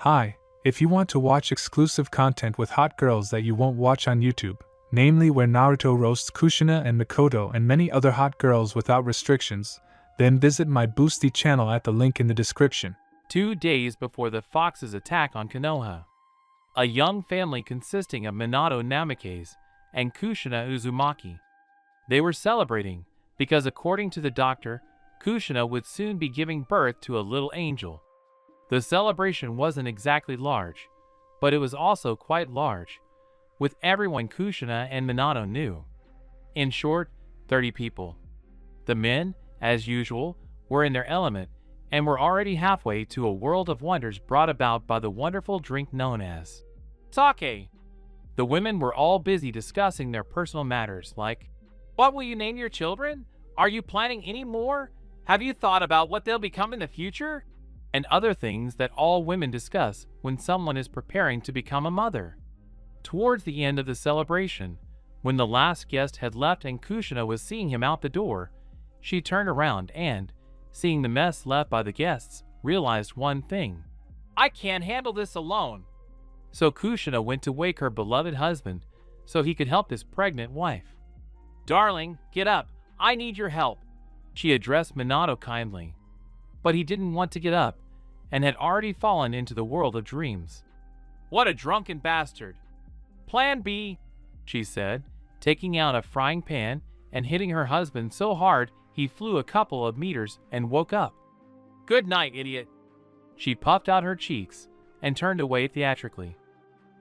Hi, if you want to watch exclusive content with hot girls that you won't watch on YouTube, namely where Naruto roasts Kushina and Mikoto and many other hot girls without restrictions, then visit my Boosty channel at the link in the description. 2 days before the Fox's attack on Konoha, a young family consisting of Minato Namikaze and Kushina Uzumaki. They were celebrating because, according to the doctor, Kushina would soon be giving birth to a little angel. The celebration wasn't exactly large, but it was also quite large, with everyone Kushina and Minato knew. In short, 30 people. The men, as usual, were in their element and were already halfway to a world of wonders brought about by the wonderful drink known as sake. The women were all busy discussing their personal matters like, what will you name your children? Are you planning any more? Have you thought about what they'll become in the future? And other things that all women discuss when someone is preparing to become a mother. Towards the end of the celebration, when the last guest had left and Kushina was seeing him out the door, she turned around and, seeing the mess left by the guests, realized one thing. I can't handle this alone. So Kushina went to wake her beloved husband so he could help his pregnant wife. Darling, get up. I need your help. She addressed Minato kindly. But he didn't want to get up, and had already fallen into the world of dreams. What a drunken bastard! Plan B, she said, taking out a frying pan and hitting her husband so hard he flew a couple of meters and woke up. Good night, idiot! She puffed out her cheeks and turned away theatrically.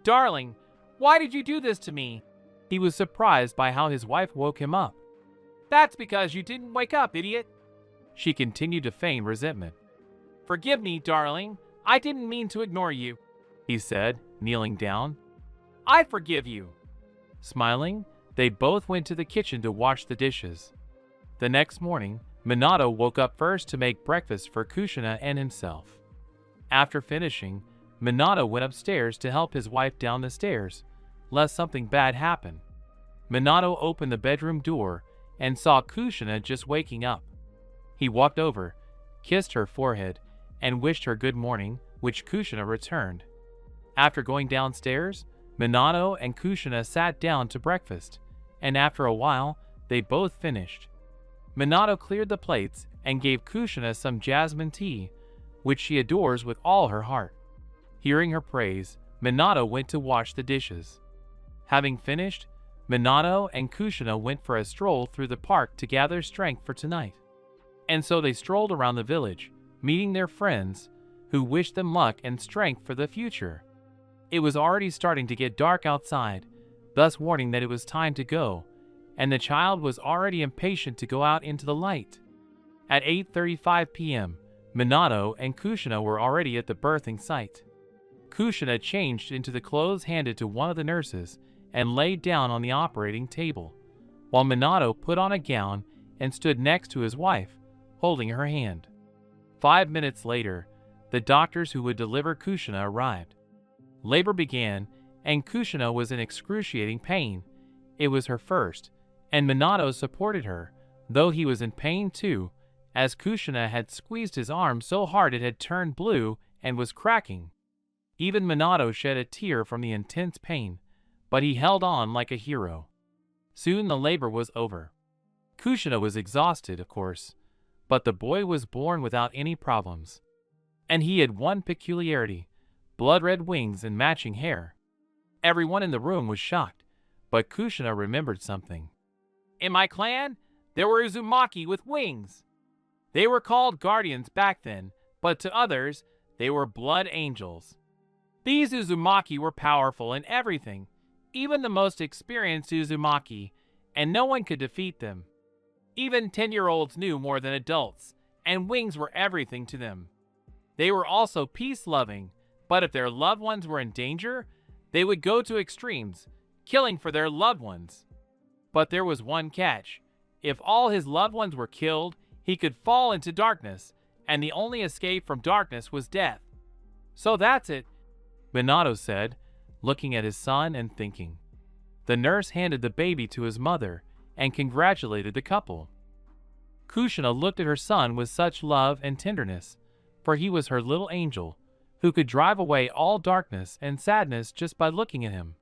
Darling, why did you do this to me? He was surprised by how his wife woke him up. That's because you didn't wake up, idiot! She continued to feign resentment. Forgive me, darling. I didn't mean to ignore you, he said, kneeling down. I forgive you. Smiling, they both went to the kitchen to wash the dishes. The next morning, Minato woke up first to make breakfast for Kushina and himself. After finishing, Minato went upstairs to help his wife down the stairs, lest something bad happen. Minato opened the bedroom door and saw Kushina just waking up. He walked over, kissed her forehead, and wished her good morning, which Kushina returned. After going downstairs, Minato and Kushina sat down to breakfast, and after a while, they both finished. Minato cleared the plates and gave Kushina some jasmine tea, which she adores with all her heart. Hearing her praise, Minato went to wash the dishes. Having finished, Minato and Kushina went for a stroll through the park to gather strength for tonight. And so they strolled around the village, meeting their friends, who wished them luck and strength for the future. It was already starting to get dark outside, thus warning that it was time to go, and the child was already impatient to go out into the light. At 8:35 p.m., Minato and Kushina were already at the birthing site. Kushina changed into the clothes handed to one of the nurses and laid down on the operating table, while Minato put on a gown and stood next to his wife, holding her hand. 5 minutes later, the doctors who would deliver Kushina arrived. Labor began, and Kushina was in excruciating pain. It was her first, and Minato supported her, though he was in pain too, as Kushina had squeezed his arm so hard it had turned blue and was cracking. Even Minato shed a tear from the intense pain, but he held on like a hero. Soon the labor was over. Kushina was exhausted, of course, but the boy was born without any problems. And he had one peculiarity: blood-red wings and matching hair. Everyone in the room was shocked, but Kushina remembered something. In my clan, there were Uzumaki with wings. They were called guardians back then, but to others, they were blood angels. These Uzumaki were powerful in everything, even the most experienced Uzumaki, and no one could defeat them. Even 10-year-olds knew more than adults, and wings were everything to them. They were also peace-loving, but if their loved ones were in danger, they would go to extremes, killing for their loved ones. But there was one catch. If all his loved ones were killed, he could fall into darkness, and the only escape from darkness was death. So that's it, Minato said, looking at his son and thinking. The nurse handed the baby to his mother and congratulated the couple. Kushina looked at her son with such love and tenderness, for he was her little angel, who could drive away all darkness and sadness just by looking at him.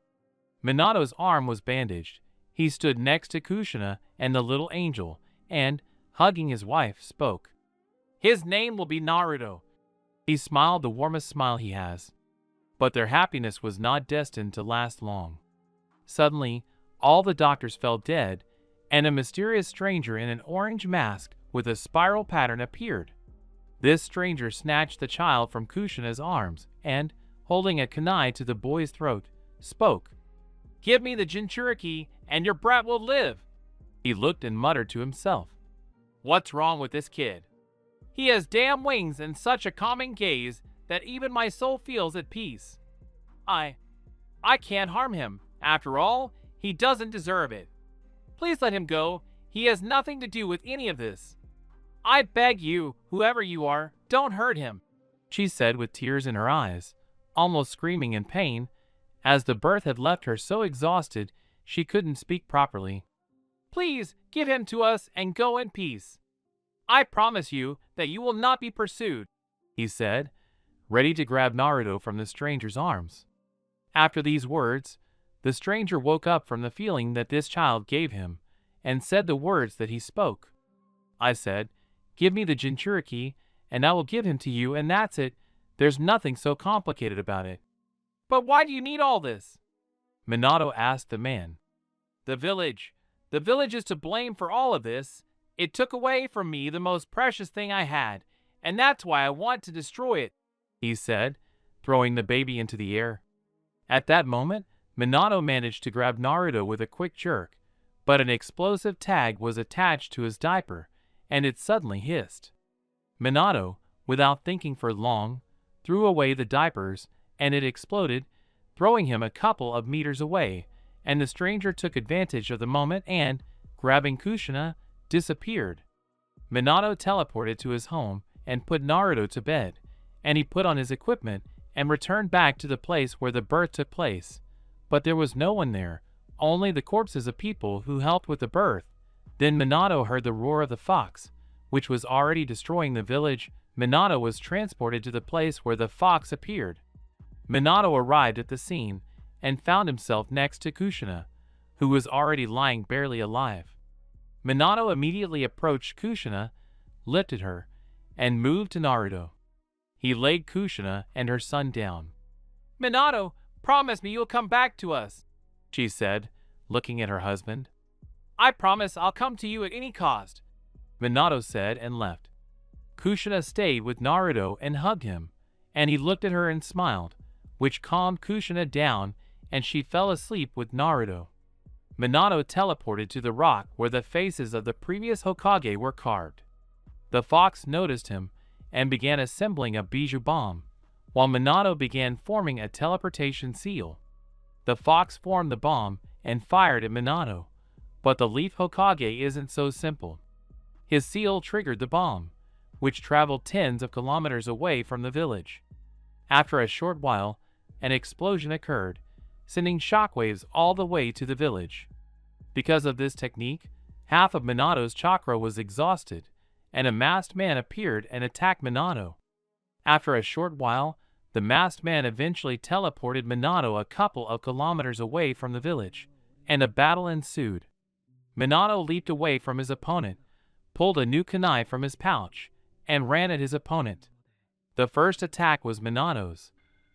Minato's arm was bandaged. He stood next to Kushina and the little angel, and, hugging his wife, spoke. "His name will be Naruto." He smiled the warmest smile he has. But their happiness was not destined to last long. Suddenly, all the doctors fell dead, and a mysterious stranger in an orange mask with a spiral pattern appeared. This stranger snatched the child from Kushina's arms and, holding a kunai to the boy's throat, spoke. "Give me the Jinchuriki, and your brat will live." He looked and muttered to himself. "What's wrong with this kid? He has damn wings and such a calming gaze that even my soul feels at peace. I can't harm him. After all, he doesn't deserve it. Please let him go. He has nothing to do with any of this. I beg you, whoever you are, don't hurt him," she said with tears in her eyes, almost screaming in pain, as the birth had left her so exhausted she couldn't speak properly. "Please give him to us and go in peace. I promise you that you will not be pursued," he said, ready to grab Naruto from the stranger's arms. After these words, the stranger woke up from the feeling that this child gave him, and said the words that he spoke. I said, "Give me the Jinchuriki, and I will give him to you, and that's it. There's nothing so complicated about it." "But why do you need all this?" Minato asked the man. The village is to blame for all of this. It took away from me the most precious thing I had, and that's why I want to destroy it," he said, throwing the baby into the air. At that moment, Minato managed to grab Naruto with a quick jerk, but an explosive tag was attached to his diaper, and it suddenly hissed. Minato, without thinking for long, threw away the diapers, and it exploded, throwing him a couple of meters away, and the stranger took advantage of the moment and, grabbing Kushina, disappeared. Minato teleported to his home and put Naruto to bed, and he put on his equipment and returned back to the place where the birth took place. But there was no one there, only the corpses of people who helped with the birth. Then Minato heard the roar of the fox, which was already destroying the village. Minato was transported to the place where the fox appeared. Minato arrived at the scene and found himself next to Kushina, who was already lying barely alive. Minato immediately approached Kushina, lifted her, and moved to Naruto. He laid Kushina and her son down. "Minato, promise me you'll come back to us," she said, looking at her husband. "I promise I'll come to you at any cost," Minato said and left. Kushina stayed with Naruto and hugged him, and he looked at her and smiled, which calmed Kushina down, and she fell asleep with Naruto. Minato teleported to the rock where the faces of the previous Hokage were carved. The fox noticed him and began assembling a bijou bomb, while Minato began forming a teleportation seal. The fox formed the bomb and fired at Minato, but the Leaf Hokage isn't so simple. His seal triggered the bomb, which traveled tens of kilometers away from the village. After a short while, an explosion occurred, sending shockwaves all the way to the village. Because of this technique, half of Minato's chakra was exhausted, and a masked man appeared and attacked Minato. After a short while, the masked man eventually teleported Minato a couple of kilometers away from the village, and a battle ensued. Minato leaped away from his opponent, pulled a new kunai from his pouch, and ran at his opponent. The first attack was Minato's,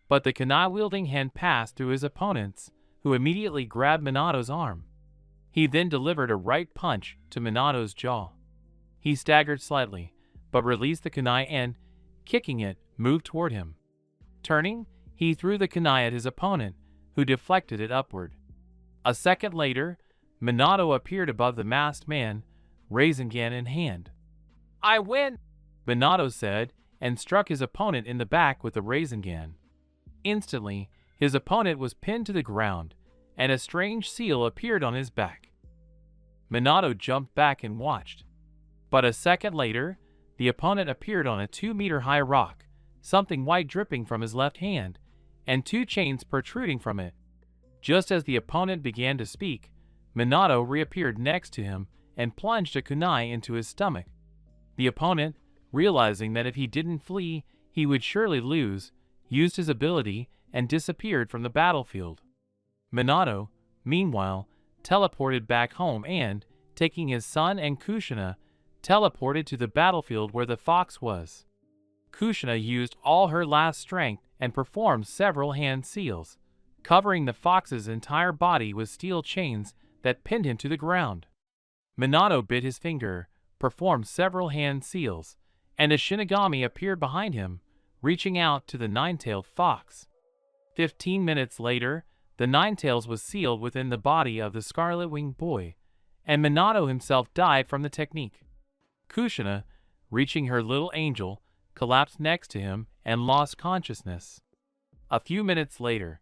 but the kunai-wielding hand passed through his opponent's, who immediately grabbed Minato's arm. He then delivered a right punch to Minato's jaw. He staggered slightly, but released the kunai and, kicking it, moved toward him. Turning, he threw the kunai at his opponent, who deflected it upward. A second later, Minato appeared above the masked man, Rasengan in hand. "I win," Minato said, and struck his opponent in the back with the Rasengan. Instantly, his opponent was pinned to the ground, and a strange seal appeared on his back. Minato jumped back and watched. But a second later, the opponent appeared on a 2-meter-high rock, something white dripping from his left hand, and 2 chains protruding from it. Just as the opponent began to speak, Minato reappeared next to him and plunged a kunai into his stomach. The opponent, realizing that if he didn't flee, he would surely lose, used his ability and disappeared from the battlefield. Minato, meanwhile, teleported back home and, taking his son and Kushina, teleported to the battlefield where the fox was. Kushina used all her last strength and performed several hand seals, covering the fox's entire body with steel chains that pinned him to the ground. Minato bit his finger, performed several hand seals, and a Shinigami appeared behind him, reaching out to the nine-tailed fox. 15 minutes later, the Ninetails was sealed within the body of the Scarlet-Winged Boy, and Minato himself died from the technique. Kushina, reaching her little angel, collapsed next to him and lost consciousness. A few minutes later,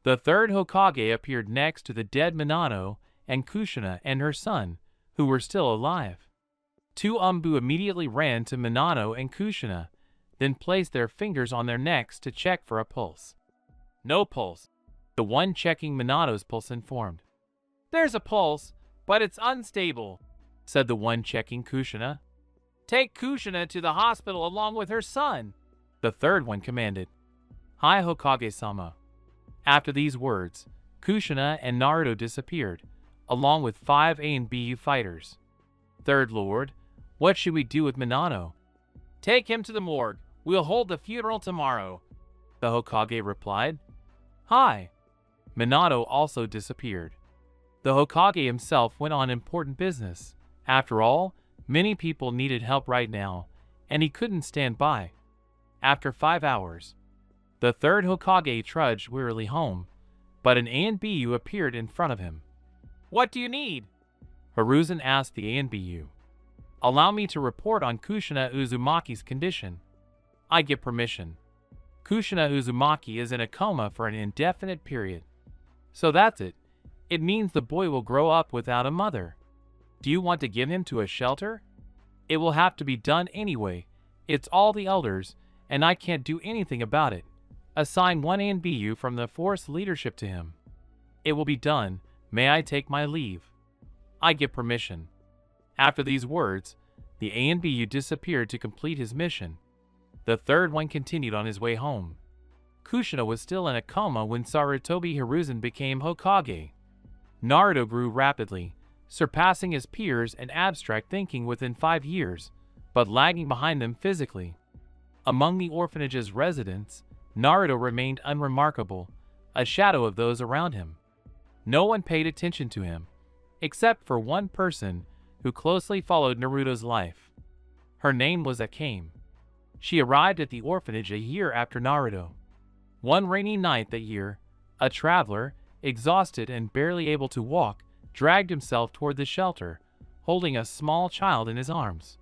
the third Hokage appeared next to the dead Minato and Kushina and her son, who were still alive. Two Umbu immediately ran to Minato and Kushina, then placed their fingers on their necks to check for a pulse. No pulse. The one checking Minato's pulse informed. "There's a pulse, but it's unstable," said the one checking Kushina. "Take Kushina to the hospital along with her son," the third one commanded. "Hi, Hokage-sama." After these words, Kushina and Naruto disappeared, along with 5 A and BU fighters. "Third Lord, what should we do with Minato?" "Take him to the morgue. We'll hold the funeral tomorrow," the Hokage replied. "Hi." Minato also disappeared. The Hokage himself went on important business. After all, many people needed help right now, and he couldn't stand by. After 5 hours, the third Hokage trudged wearily home, but an ANBU appeared in front of him. "What do you need?" Hiruzen asked the ANBU. "Allow me to report on Kushina Uzumaki's condition." "I give permission." "Kushina Uzumaki is in a coma for an indefinite period." "So that's it. It means the boy will grow up without a mother. Do you want to give him to a shelter?" "It will have to be done anyway. It's all the elders, and I can't do anything about it. Assign one ANBU from the force leadership to him." "It will be done. May I take my leave?" "I give permission." After these words, the ANBU disappeared to complete his mission. The third one continued on his way home. Kushina was still in a coma when Sarutobi Hiruzen became Hokage. Naruto grew rapidly, surpassing his peers in abstract thinking within 5 years, but lagging behind them physically. Among the orphanage's residents, Naruto remained unremarkable, a shadow of those around him. No one paid attention to him, except for one person who closely followed Naruto's life. Her name was Akame. She arrived at the orphanage a year after Naruto. One rainy night that year, a traveler, exhausted and barely able to walk, dragged himself toward the shelter, holding a small child in his arms.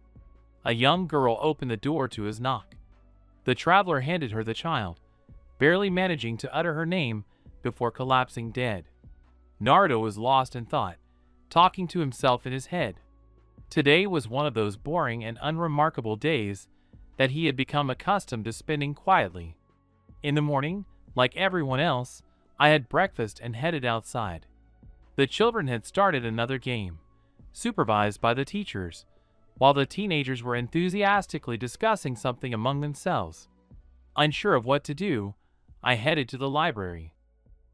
A young girl opened the door to his knock. The traveler handed her the child, barely managing to utter her name before collapsing dead. Naruto was lost in thought, talking to himself in his head. Today was one of those boring and unremarkable days that he had become accustomed to spending quietly. In the morning, like everyone else, I had breakfast and headed outside. The children had started another game, supervised by the teachers, while the teenagers were enthusiastically discussing something among themselves. Unsure of what to do, I headed to the library.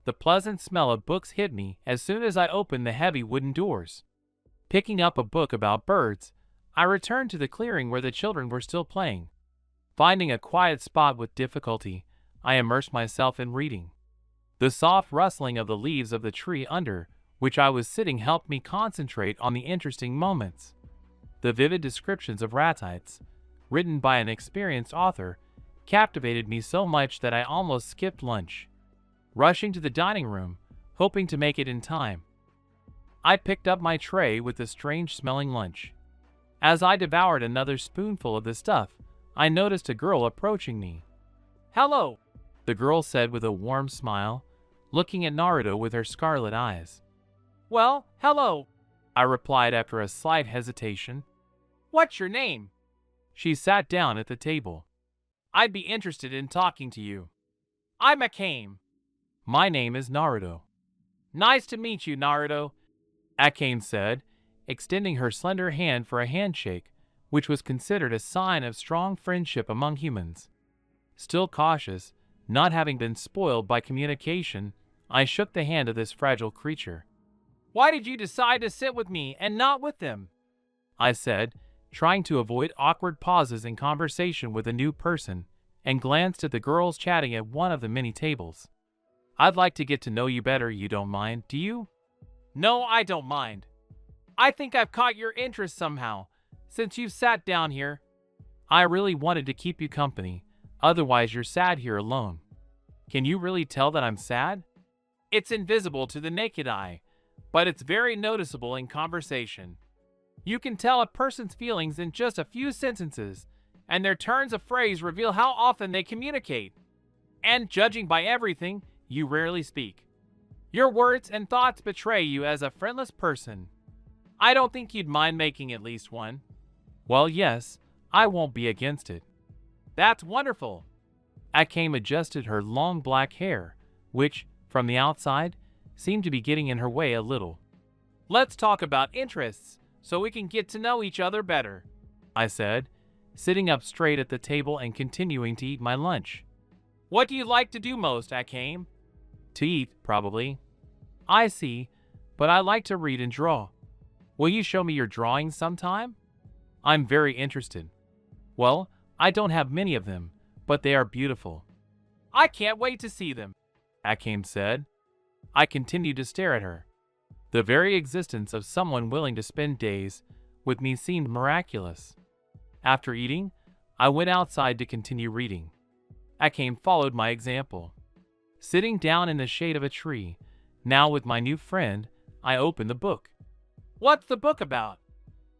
The pleasant smell of books hit me as soon as I opened the heavy wooden doors. Picking up a book about birds, I returned to the clearing where the children were still playing. Finding a quiet spot with difficulty, I immersed myself in reading. The soft rustling of the leaves of the tree under which I was sitting helped me concentrate on the interesting moments. The vivid descriptions of ratites, written by an experienced author, captivated me so much that I almost skipped lunch. Rushing to the dining room, hoping to make it in time, I picked up my tray with the strange-smelling lunch. As I devoured another spoonful of the stuff, I noticed a girl approaching me. "Hello," the girl said with a warm smile, looking at Naruto with her scarlet eyes. "Well, hello," I replied after a slight hesitation. "What's your name?" She sat down at the table. "I'd be interested in talking to you." "I'm Akame." "My name is Naruto." "Nice to meet you, Naruto," Akame said, extending her slender hand for a handshake, which was considered a sign of strong friendship among humans. Still cautious, Not having been spoiled by communication, I shook the hand of this fragile creature. "Why did you decide to sit with me and not with them?" I said, trying to avoid awkward pauses in conversation with a new person, and glanced at the girls chatting at one of the many tables. "I'd like to get to know you better. You don't mind, do you?" "No, I don't mind. I think I've caught your interest somehow, since you've sat down here. I really wanted to keep you company, otherwise you're sad here alone." "Can you really tell that I'm sad?" "It's invisible to the naked eye, but it's very noticeable in conversation. You can tell a person's feelings in just a few sentences, and their turns of phrase reveal how often they communicate. And judging by everything, you rarely speak. Your words and thoughts betray you as a friendless person. I don't think you'd mind making at least one." "Well, yes, I won't be against it." "That's wonderful." Akame adjusted her long black hair, which, from the outside, seemed to be getting in her way a little. "Let's talk about interests, so we can get to know each other better," I said, sitting up straight at the table and continuing to eat my lunch. "What do you like to do most, Akame?" "To eat, probably." "I see, but I like to read and draw. Will you show me your drawings sometime?" "I'm very interested." "Well, I don't have many of them, but they are beautiful." "I can't wait to see them," Akame said. I continued to stare at her. The very existence of someone willing to spend days with me seemed miraculous. After eating, I went outside to continue reading. Akame followed my example. Sitting down in the shade of a tree, now with my new friend, I opened the book. "What's the book about?"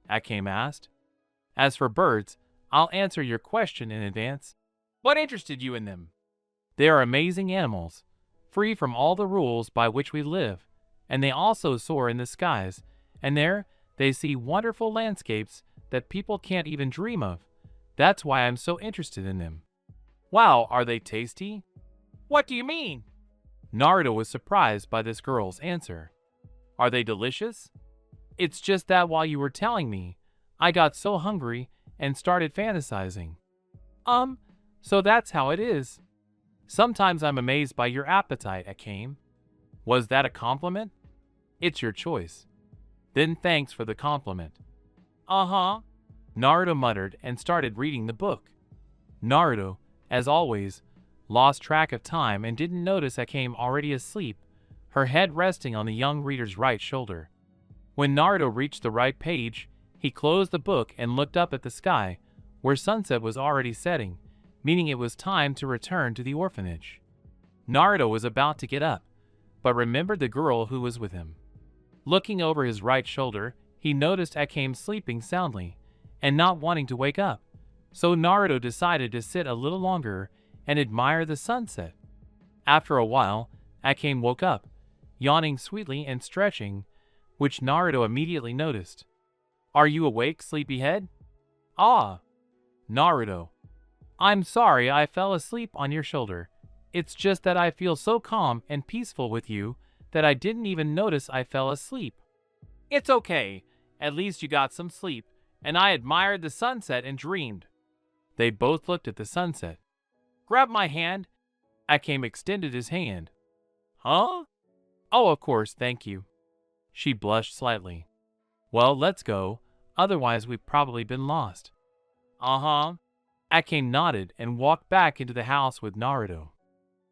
Akame asked. "As for birds, I'll answer your question in advance." "What interested you in them?" "They are amazing animals, free from all the rules by which we live, and they also soar in the skies, and there they see wonderful landscapes that people can't even dream of. That's why I'm so interested in them." "Wow, are they tasty?" "What do you mean?" Naruto was surprised by this girl's answer. "Are they delicious?" "It's just that while you were telling me, I got so hungry and started fantasizing." So that's how it is." "Sometimes I'm amazed by your appetite, Akame." "Was that a compliment?" "It's your choice." "Then thanks for the compliment." "Uh-huh," Naruto muttered and started reading the book. Naruto, as always, lost track of time and didn't notice Akame already asleep, her head resting on the young reader's right shoulder. When Naruto reached the right page, he closed the book and looked up at the sky, where sunset was already setting, meaning it was time to return to the orphanage. Naruto was about to get up, but remembered the girl who was with him. Looking over his right shoulder, he noticed Akame sleeping soundly and not wanting to wake up, so Naruto decided to sit a little longer and admire the sunset. After a while, Akame woke up, yawning sweetly and stretching, which Naruto immediately noticed. "Are you awake, sleepyhead?" "Ah." "Naruto, I'm sorry I fell asleep on your shoulder. It's just that I feel so calm and peaceful with you that I didn't even notice I fell asleep." "It's okay. At least you got some sleep, and I admired the sunset and dreamed." They both looked at the sunset. "Grab my hand." Akame extended his hand. "Huh?" "Oh, of course, thank you." She blushed slightly. "Well, let's go. Otherwise, we've probably been lost." "Uh-huh." Akame nodded and walked back into the house with Naruto.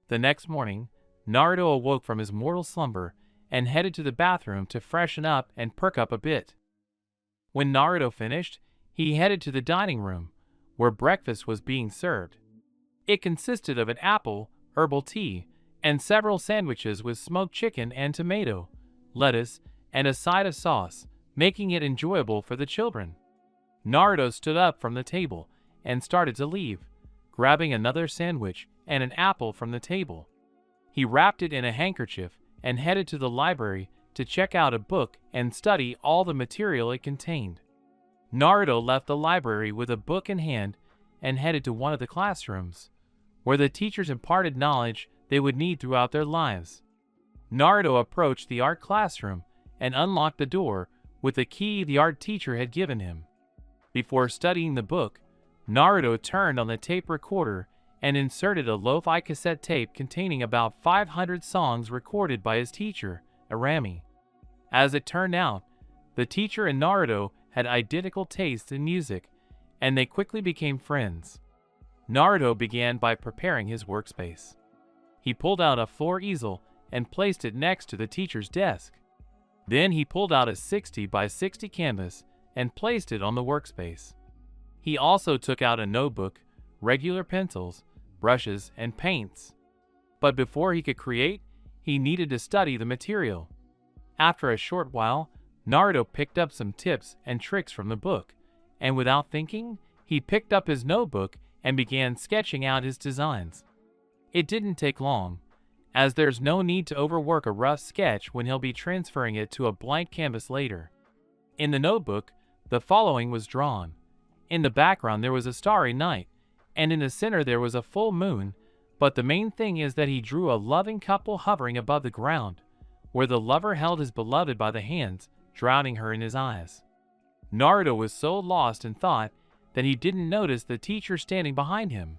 The next morning, Naruto awoke from his mortal slumber and headed to the bathroom to freshen up and perk up a bit. When Naruto finished, he headed to the dining room, where breakfast was being served. It consisted of an apple, herbal tea, and several sandwiches with smoked chicken and tomato, lettuce, and a side of sauce, making it enjoyable for the children. Naruto stood up from the table and started to leave, grabbing another sandwich and an apple from the table. He wrapped it in a handkerchief and headed to the library to check out a book and study all the material it contained. Naruto left the library with a book in hand and headed to one of the classrooms, where the teachers imparted knowledge they would need throughout their lives. Naruto approached the art classroom and unlocked the door with the key the art teacher had given him. Before studying the book, Naruto turned on the tape recorder and inserted a lo-fi cassette tape containing about 500 songs recorded by his teacher, Arami. As it turned out, the teacher and Naruto had identical tastes in music, and they quickly became friends. Naruto began by preparing his workspace. He pulled out a floor easel and placed it next to the teacher's desk. Then he pulled out a 60 by 60 canvas and placed it on the workspace. He also took out a notebook, regular pencils, brushes, and paints. But before he could create, he needed to study the material. After a short while, Naruto picked up some tips and tricks from the book, and without thinking, he picked up his notebook and began sketching out his designs. It didn't take long, as there's no need to overwork a rough sketch when he'll be transferring it to a blank canvas later. In the notebook, the following was drawn. In the background there was a starry night, and in the center there was a full moon, but the main thing is that he drew a loving couple hovering above the ground, where the lover held his beloved by the hands, drowning her in his eyes. Naruto was so lost in thought that he didn't notice the teacher standing behind him.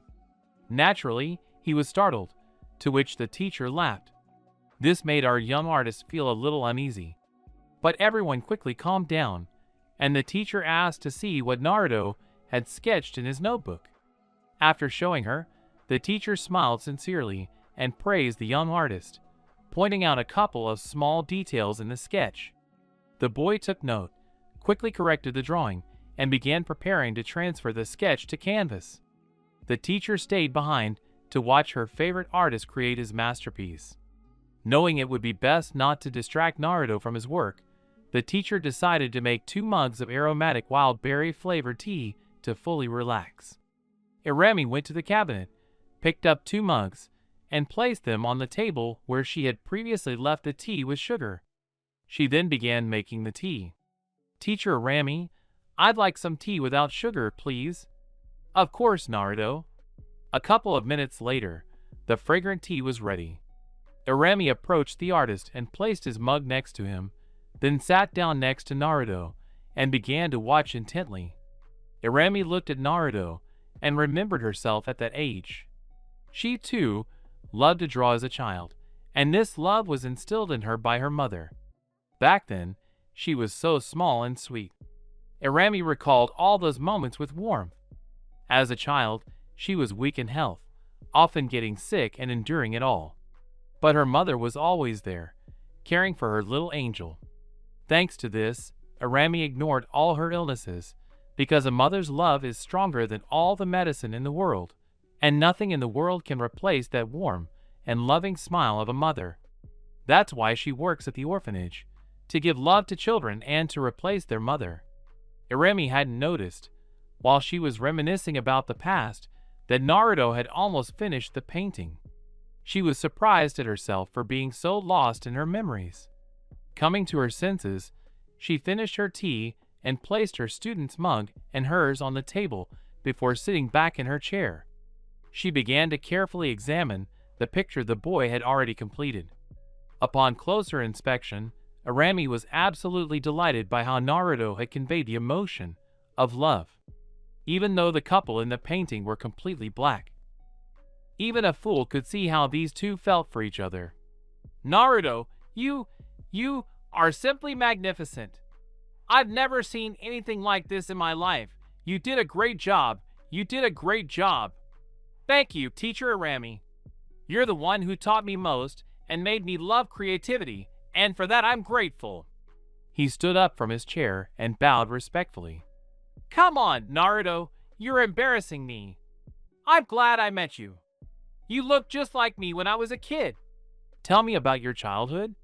Naturally, he was startled, to which the teacher laughed. This made our young artist feel a little uneasy. But everyone quickly calmed down, and the teacher asked to see what Naruto had sketched in his notebook. After showing her, the teacher smiled sincerely and praised the young artist, pointing out a couple of small details in the sketch. The boy took note, quickly corrected the drawing, and began preparing to transfer the sketch to canvas. The teacher stayed behind to watch her favorite artist create his masterpiece. Knowing it would be best not to distract Naruto from his work, the teacher decided to make 2 mugs of aromatic wild berry-flavored tea to fully relax. Arami went to the cabinet, picked up 2 mugs, and placed them on the table where she had previously left the tea with sugar. She then began making the tea. "Teacher Arami, I'd like some tea without sugar, please." "Of course, Naruto." A couple of minutes later, the fragrant tea was ready. Arami approached the artist and placed his mug next to him, then sat down next to Naruto and began to watch intently. Arami looked at Naruto and remembered herself at that age. She, too, loved to draw as a child, and this love was instilled in her by her mother. Back then, she was so small and sweet. Arami recalled all those moments with warmth. As a child, she was weak in health, often getting sick and enduring it all. But her mother was always there, caring for her little angel. Thanks to this, Arami ignored all her illnesses, because a mother's love is stronger than all the medicine in the world, and nothing in the world can replace that warm and loving smile of a mother. That's why she works at the orphanage, to give love to children and to replace their mother. Arami hadn't noticed, while she was reminiscing about the past, that Naruto had almost finished the painting. She was surprised at herself for being so lost in her memories. Coming to her senses, she finished her tea and placed her student's mug and hers on the table before sitting back in her chair. She began to carefully examine the picture the boy had already completed. Upon closer inspection, Arami was absolutely delighted by how Naruto had conveyed the emotion of love, even though the couple in the painting were completely black. Even a fool could see how these two felt for each other. "Naruto, you are simply magnificent. I've never seen anything like this in my life. You did a great job. You did a great job." "Thank you, Teacher Arami. You're the one who taught me most and made me love creativity, and for that I'm grateful." He stood up from his chair and bowed respectfully. "Come on, Naruto, you're embarrassing me. I'm glad I met you. You look just like me when I was a kid." "Tell me about your childhood?"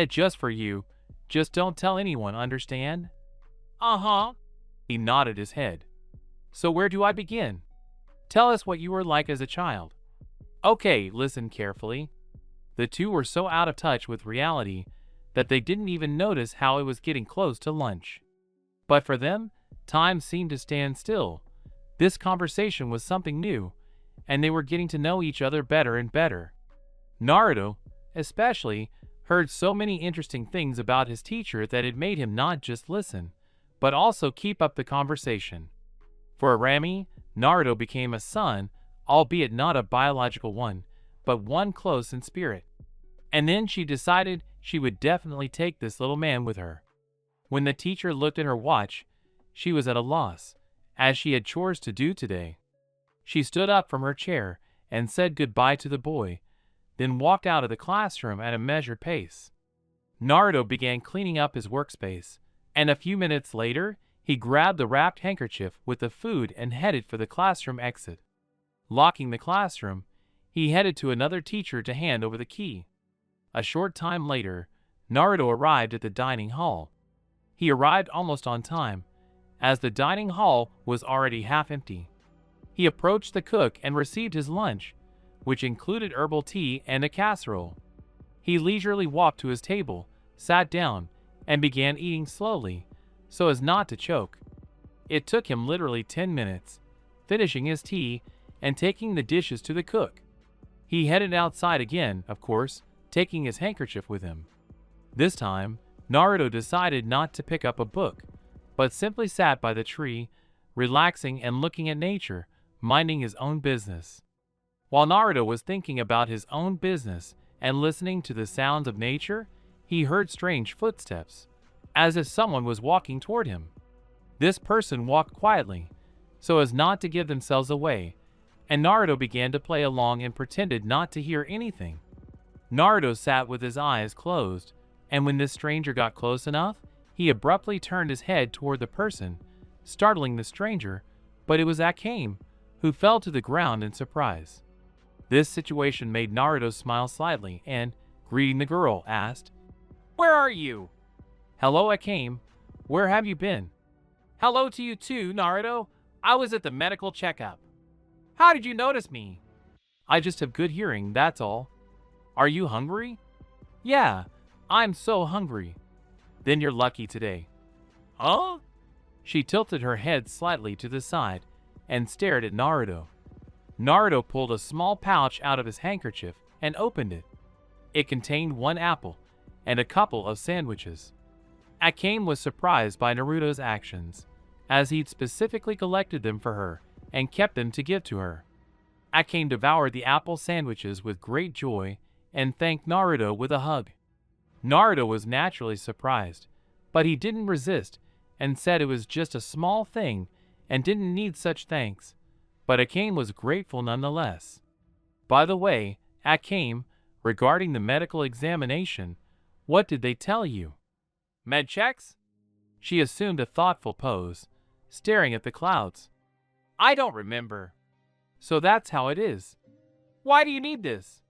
Just for you. Just don't tell anyone, understand?" "Uh-huh." He nodded his head. "So where do I begin? Tell us what you were like as a child." "Okay, listen carefully." The two were so out of touch with reality that they didn't even notice how it was getting close to lunch. But for them, time seemed to stand still. This conversation was something new, and they were getting to know each other better and better. Naruto, especially, heard so many interesting things about his teacher that it made him not just listen, but also keep up the conversation. For Arami, Naruto became a son, albeit not a biological one, but one close in spirit. And then she decided she would definitely take this little man with her. When the teacher looked at her watch, she was at a loss, as she had chores to do today. She stood up from her chair and said goodbye to the boy, then walked out of the classroom at a measured pace. Naruto began cleaning up his workspace, and a few minutes later, he grabbed the wrapped handkerchief with the food and headed for the classroom exit. Locking the classroom, he headed to another teacher to hand over the key. A short time later, Naruto arrived at the dining hall. He arrived almost on time, as the dining hall was already half empty. He approached the cook and received his lunch, which included herbal tea and a casserole. He leisurely walked to his table, sat down, and began eating slowly, so as not to choke. It took him literally 10 minutes, finishing his tea and taking the dishes to the cook. He headed outside again, of course, taking his handkerchief with him. This time, Naruto decided not to pick up a book, but simply sat by the tree, relaxing and looking at nature, minding his own business. While Naruto was thinking about his own business and listening to the sounds of nature, he heard strange footsteps, as if someone was walking toward him. This person walked quietly, so as not to give themselves away, and Naruto began to play along and pretended not to hear anything. Naruto sat with his eyes closed, and when this stranger got close enough, he abruptly turned his head toward the person, startling the stranger, but it was Akame, who fell to the ground in surprise. This situation made Naruto smile slightly and, greeting the girl, asked, "Where are you?" "Hello, Akame. Where have you been?" "Hello to you too, Naruto. I was at the medical checkup." "How did you notice me?" "I just have good hearing, that's all." "Are you hungry?" "Yeah, I'm so hungry." "Then you're lucky today." "Huh?" She tilted her head slightly to the side and stared at Naruto. Naruto pulled a small pouch out of his handkerchief and opened it. It contained one apple and a couple of sandwiches. Akame was surprised by Naruto's actions, as he'd specifically collected them for her and kept them to give to her. Akame devoured the apple sandwiches with great joy and thanked Naruto with a hug. Naruto was naturally surprised, but he didn't resist and said it was just a small thing and didn't need such thanks, but Akame was grateful nonetheless. By the way, Akame, regarding the medical examination, what did they tell you? Med checks? She assumed a thoughtful pose, staring at the clouds. I don't remember. So that's how it is. Why do you need this?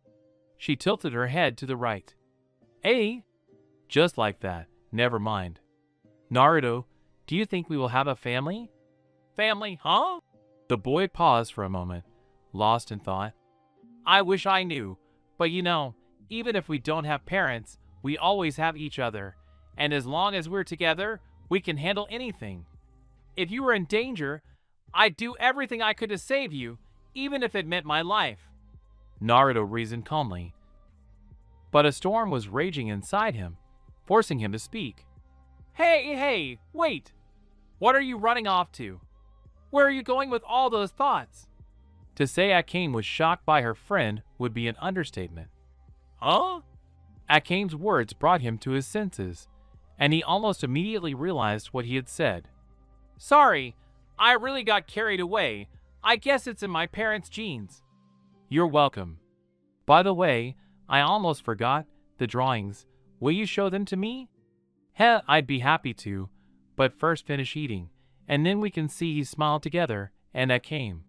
She tilted her head to the right. Eh? Just like that. Never mind. Naruto, do you think we will have a family? Family, huh? The boy paused for a moment, lost in thought. I wish I knew, but you know, even if we don't have parents, we always have each other, and as long as we're together, we can handle anything. If you were in danger, I'd do everything I could to save you, even if it meant my life. Naruto reasoned calmly. But a storm was raging inside him, forcing him to speak. Hey, wait! What are you running off to? Where are you going with all those thoughts? To say Akame was shocked by her friend would be an understatement. Huh? Akame's words brought him to his senses, and he almost immediately realized what he had said. Sorry, I really got carried away. I guess it's in my parents' genes. You're welcome. By the way, I almost forgot the drawings. Will you show them to me? Heh, I'd be happy to, but first finish eating, and then we can see he smiled together and Akame.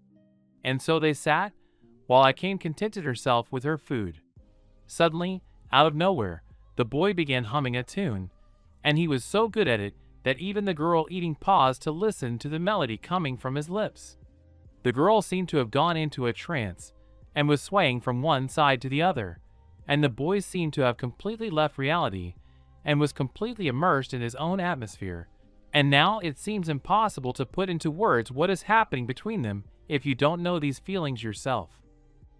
And so they sat, while Akame contented herself with her food. Suddenly, out of nowhere, the boy began humming a tune, and he was so good at it that even the girl eating paused to listen to the melody coming from his lips. The girl seemed to have gone into a trance and was swaying from one side to the other, and the boy seemed to have completely left reality and was completely immersed in his own atmosphere. And now it seems impossible to put into words what is happening between them if you don't know these feelings yourself.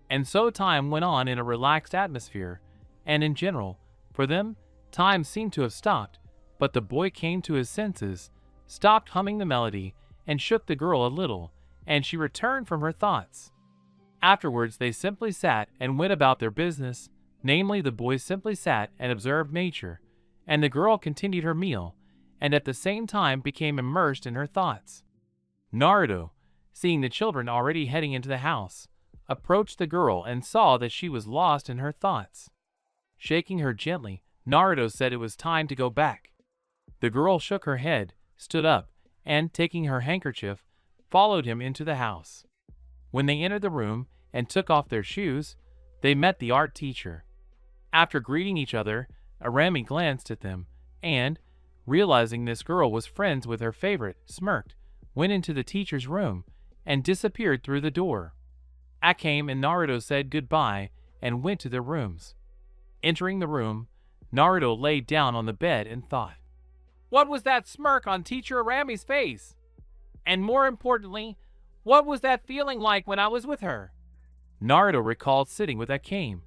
And so time went on in a relaxed atmosphere, and in general, for them, time seemed to have stopped, but the boy came to his senses, stopped humming the melody, and shook the girl a little, and she returned from her thoughts. Afterwards, they simply sat and went about their business. Namely, the boy simply sat and observed nature, and the girl continued her meal, and at the same time became immersed in her thoughts. Naruto, seeing the children already heading into the house, approached the girl and saw that she was lost in her thoughts. Shaking her gently, Naruto said it was time to go back. The girl shook her head, stood up, and, taking her handkerchief, followed him into the house. When they entered the room and took off their shoes, they met the art teacher. After greeting each other, Arami glanced at them and, realizing this girl was friends with her favorite, smirked, went into the teacher's room, and disappeared through the door. Akame and Naruto said goodbye and went to their rooms. Entering the room, Naruto lay down on the bed and thought, "What was that smirk on Teacher Arami's face? And more importantly, what was that feeling like when I was with her?" Naruto recalled sitting with Akame,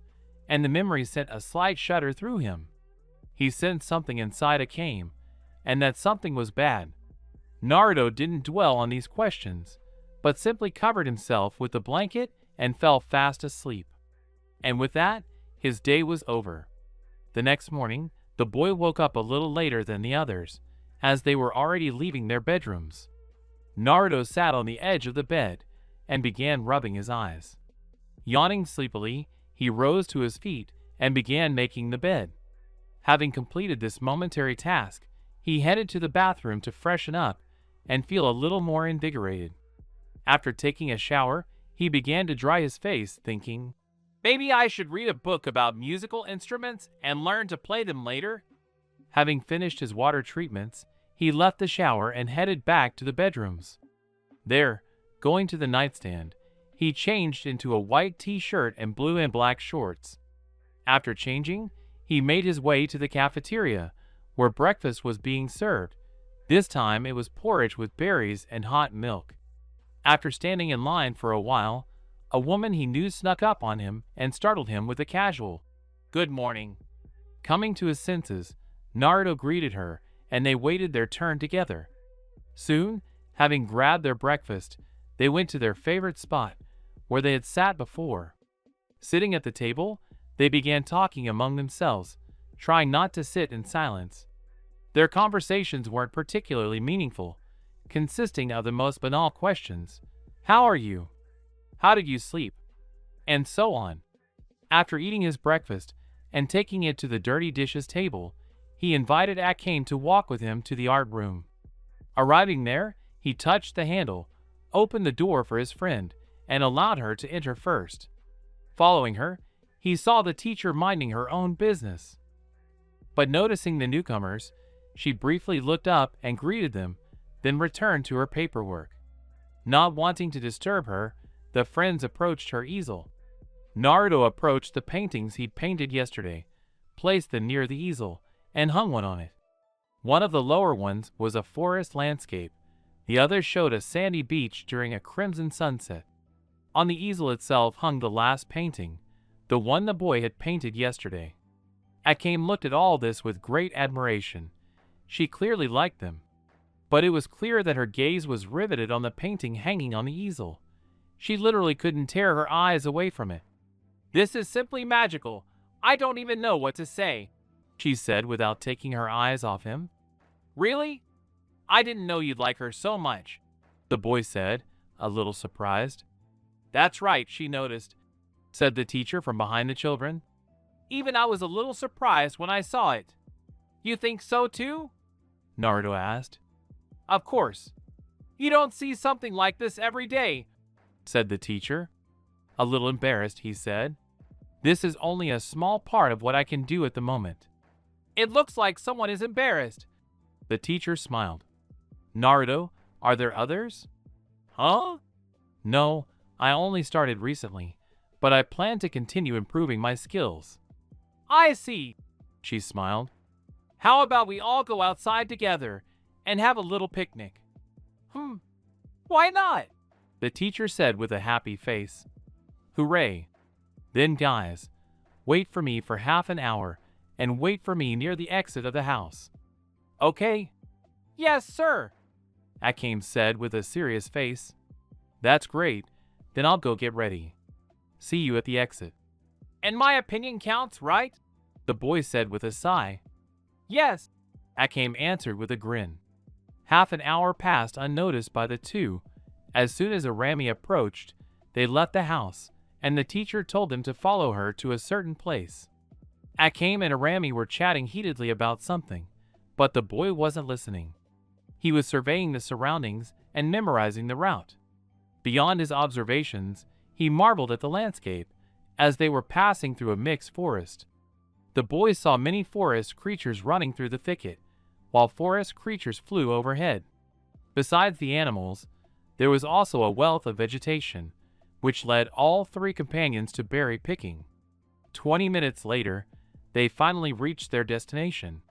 and the memory sent a slight shudder through him. He sensed something inside Akame, and that something was bad. Naruto didn't dwell on these questions, but simply covered himself with the blanket and fell fast asleep. And with that, his day was over. The next morning, the boy woke up a little later than the others, as they were already leaving their bedrooms. Naruto sat on the edge of the bed and began rubbing his eyes. Yawning sleepily, he rose to his feet and began making the bed. Having completed this momentary task, he headed to the bathroom to freshen up and feel a little more invigorated. After taking a shower, he began to dry his face, thinking, "Maybe I should read a book about musical instruments and learn to play them later." Having finished his water treatments, he left the shower and headed back to the bedrooms. There, going to the nightstand, he changed into a white t-shirt and blue and black shorts. After changing, he made his way to the cafeteria, where breakfast was being served. This time it was porridge with berries and hot milk. After standing in line for a while, a woman he knew snuck up on him and startled him with a casual, "Good morning." Coming to his senses, Naruto greeted her, and they waited their turn together. Soon, having grabbed their breakfast, they went to their favorite spot, where they had sat before. Sitting at the table, they began talking among themselves, trying not to sit in silence. Their conversations weren't particularly meaningful, consisting of the most banal questions. "How are you? How did you sleep?" And so on. After eating his breakfast and taking it to the dirty dishes table, he invited Akane to walk with him to the art room. Arriving there, he touched the handle, opened the door for his friend, and allowed her to enter first. Following her, he saw the teacher minding her own business. But noticing the newcomers, she briefly looked up and greeted them, then returned to her paperwork. Not wanting to disturb her, the friends approached her easel. Naruto approached the paintings he'd painted yesterday, placed them near the easel, and hung one on it. One of the lower ones was a forest landscape. The other showed a sandy beach during a crimson sunset. On the easel itself hung the last painting, the one the boy had painted yesterday. Akame looked at all this with great admiration. She clearly liked them. But it was clear that her gaze was riveted on the painting hanging on the easel. She literally couldn't tear her eyes away from it. "This is simply magical. I don't even know what to say," she said without taking her eyes off him. "Really? I didn't know you'd like her so much," the boy said, a little surprised. "That's right," she noticed, said the teacher from behind the children. "Even I was a little surprised when I saw it." "You think so too?" Naruto asked. "Of course. You don't see something like this every day," said the teacher. A little embarrassed, he said, "This is only a small part of what I can do at the moment." "It looks like someone is embarrassed." The teacher smiled. "Naruto, are there others?" "Huh?" "No, I only started recently, but I plan to continue improving my skills." "I see," she smiled. "How about we all go outside together and have a little picnic?" Why not?" the teacher said with a happy face. "Hooray! Then guys, wait for me for half an hour and wait for me near the exit of the house." "Okay." "Yes, sir," Akame said with a serious face. "That's great. Then I'll go get ready." See you at the exit." "And my opinion counts, right?" the boy said with a sigh. "Yes," Akame answered with a grin. Half an hour passed unnoticed by the two. As soon as Arami approached, they left the house, and the teacher told them to follow her to a certain place. Akame and Arami were chatting heatedly about something, but the boy wasn't listening. He was surveying the surroundings and memorizing the route. Beyond his observations, he marveled at the landscape as they were passing through a mixed forest. The boy saw many forest creatures running through the thicket, while forest creatures flew overhead. Besides the animals, there was also a wealth of vegetation, which led all three companions to berry picking. 20 minutes later, they finally reached their destination.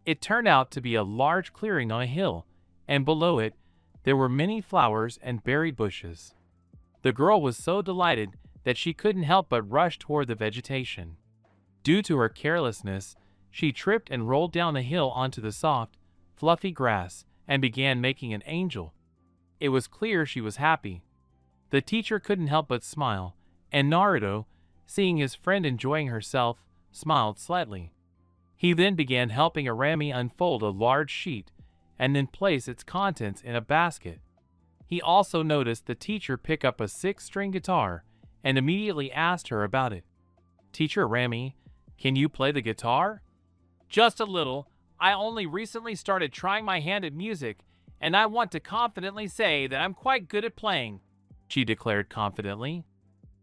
It turned out to be a large clearing on a hill, and below it, there were many flowers and berry bushes. The girl was so delighted that she couldn't help but rush toward the vegetation. Due to her carelessness, she tripped and rolled down the hill onto the soft, fluffy grass and began making an angel. It was clear she was happy. The teacher couldn't help but smile, and Naruto, seeing his friend enjoying herself, smiled slightly. He then began helping Arami unfold a large sheet and then place its contents in a basket. He also noticed the teacher pick up a 6-string guitar and immediately asked her about it. "Teacher Arami, can you play the guitar?" "Just a little. I only recently started trying my hand at music, and I want to confidently say that I'm quite good at playing," she declared confidently.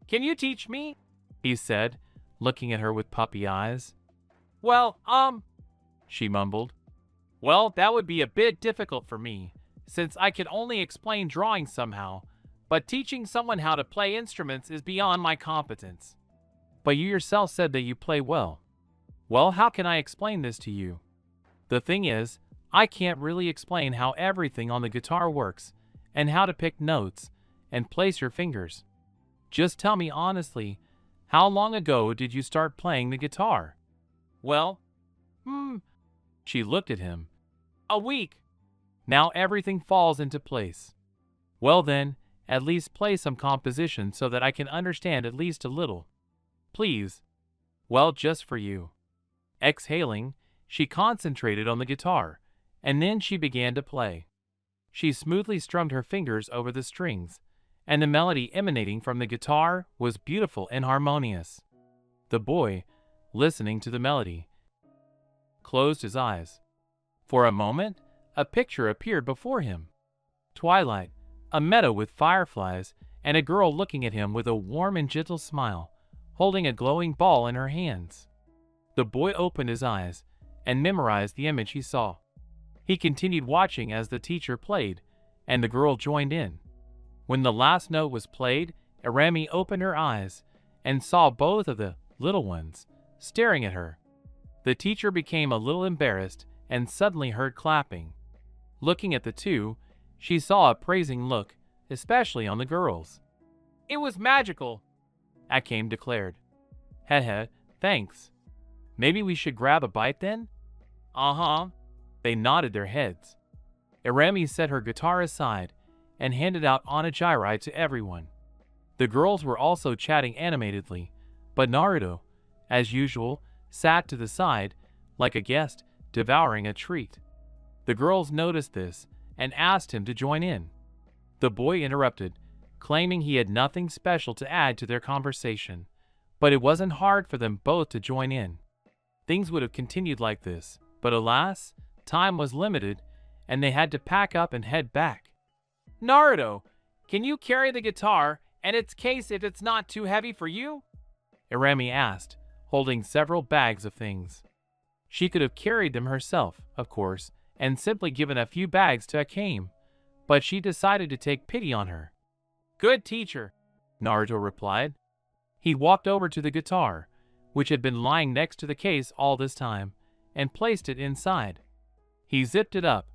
"Can you teach me?" he said, looking at her with puppy eyes. "Well, she mumbled. "Well, that would be a bit difficult for me, since I can only explain drawing somehow, but teaching someone how to play instruments is beyond my competence." "But you yourself said that you play well." "Well, how can I explain this to you? The thing is, I can't really explain how everything on the guitar works, and how to pick notes, and place your fingers. Just tell me honestly, how long ago did you start playing the guitar?" "Well, she looked at him. "A week." "Now everything falls into place. Well then, at least play some composition so that I can understand at least a little. Please." "Well, just for you." Exhaling, she concentrated on the guitar, and then she began to play. She smoothly strummed her fingers over the strings, and the melody emanating from the guitar was beautiful and harmonious. The boy, listening to the melody, closed his eyes. For a moment, a picture appeared before him. Twilight, a meadow with fireflies, and a girl looking at him with a warm and gentle smile, holding a glowing ball in her hands. The boy opened his eyes and memorized the image he saw. He continued watching as the teacher played, and the girl joined in. When the last note was played, Arami opened her eyes and saw both of the little ones staring at her. The teacher became a little embarrassed and suddenly heard clapping. Looking at the two, she saw a praising look, especially on the girls. "It was magical," Akame declared. "Heh, thanks. Maybe we should grab a bite then?" "Uh-huh." They nodded their heads. Arami set her guitar aside and handed out onigiri to everyone. The girls were also chatting animatedly, but Naruto, as usual, sat to the side, like a guest, devouring a treat. The girls noticed this and asked him to join in. The boy interrupted, claiming he had nothing special to add to their conversation, but it wasn't hard for them both to join in. Things would have continued like this, but alas, time was limited, and they had to pack up and head back. "Naruto, can you carry the guitar and its case if it's not too heavy for you?" Arami asked, holding several bags of things. She could have carried them herself, of course, and simply given a few bags to Akame, but she decided to take pity on her. "Good teacher," Naruto replied. He walked over to the guitar, which had been lying next to the case all this time, and placed it inside. He zipped it up,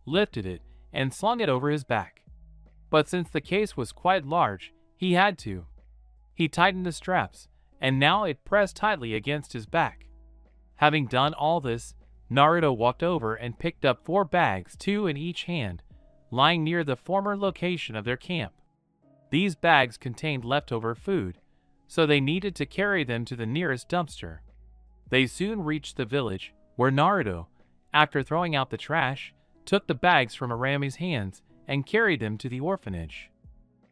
lifted it, and slung it over his back. But since the case was quite large, he had to. He tightened the straps, and now it pressed tightly against his back. Having done all this, Naruto walked over and picked up 4 bags, 2 in each hand, lying near the former location of their camp. These bags contained leftover food, so they needed to carry them to the nearest dumpster. They soon reached the village, where Naruto, after throwing out the trash, took the bags from Arami's hands and carried them to the orphanage.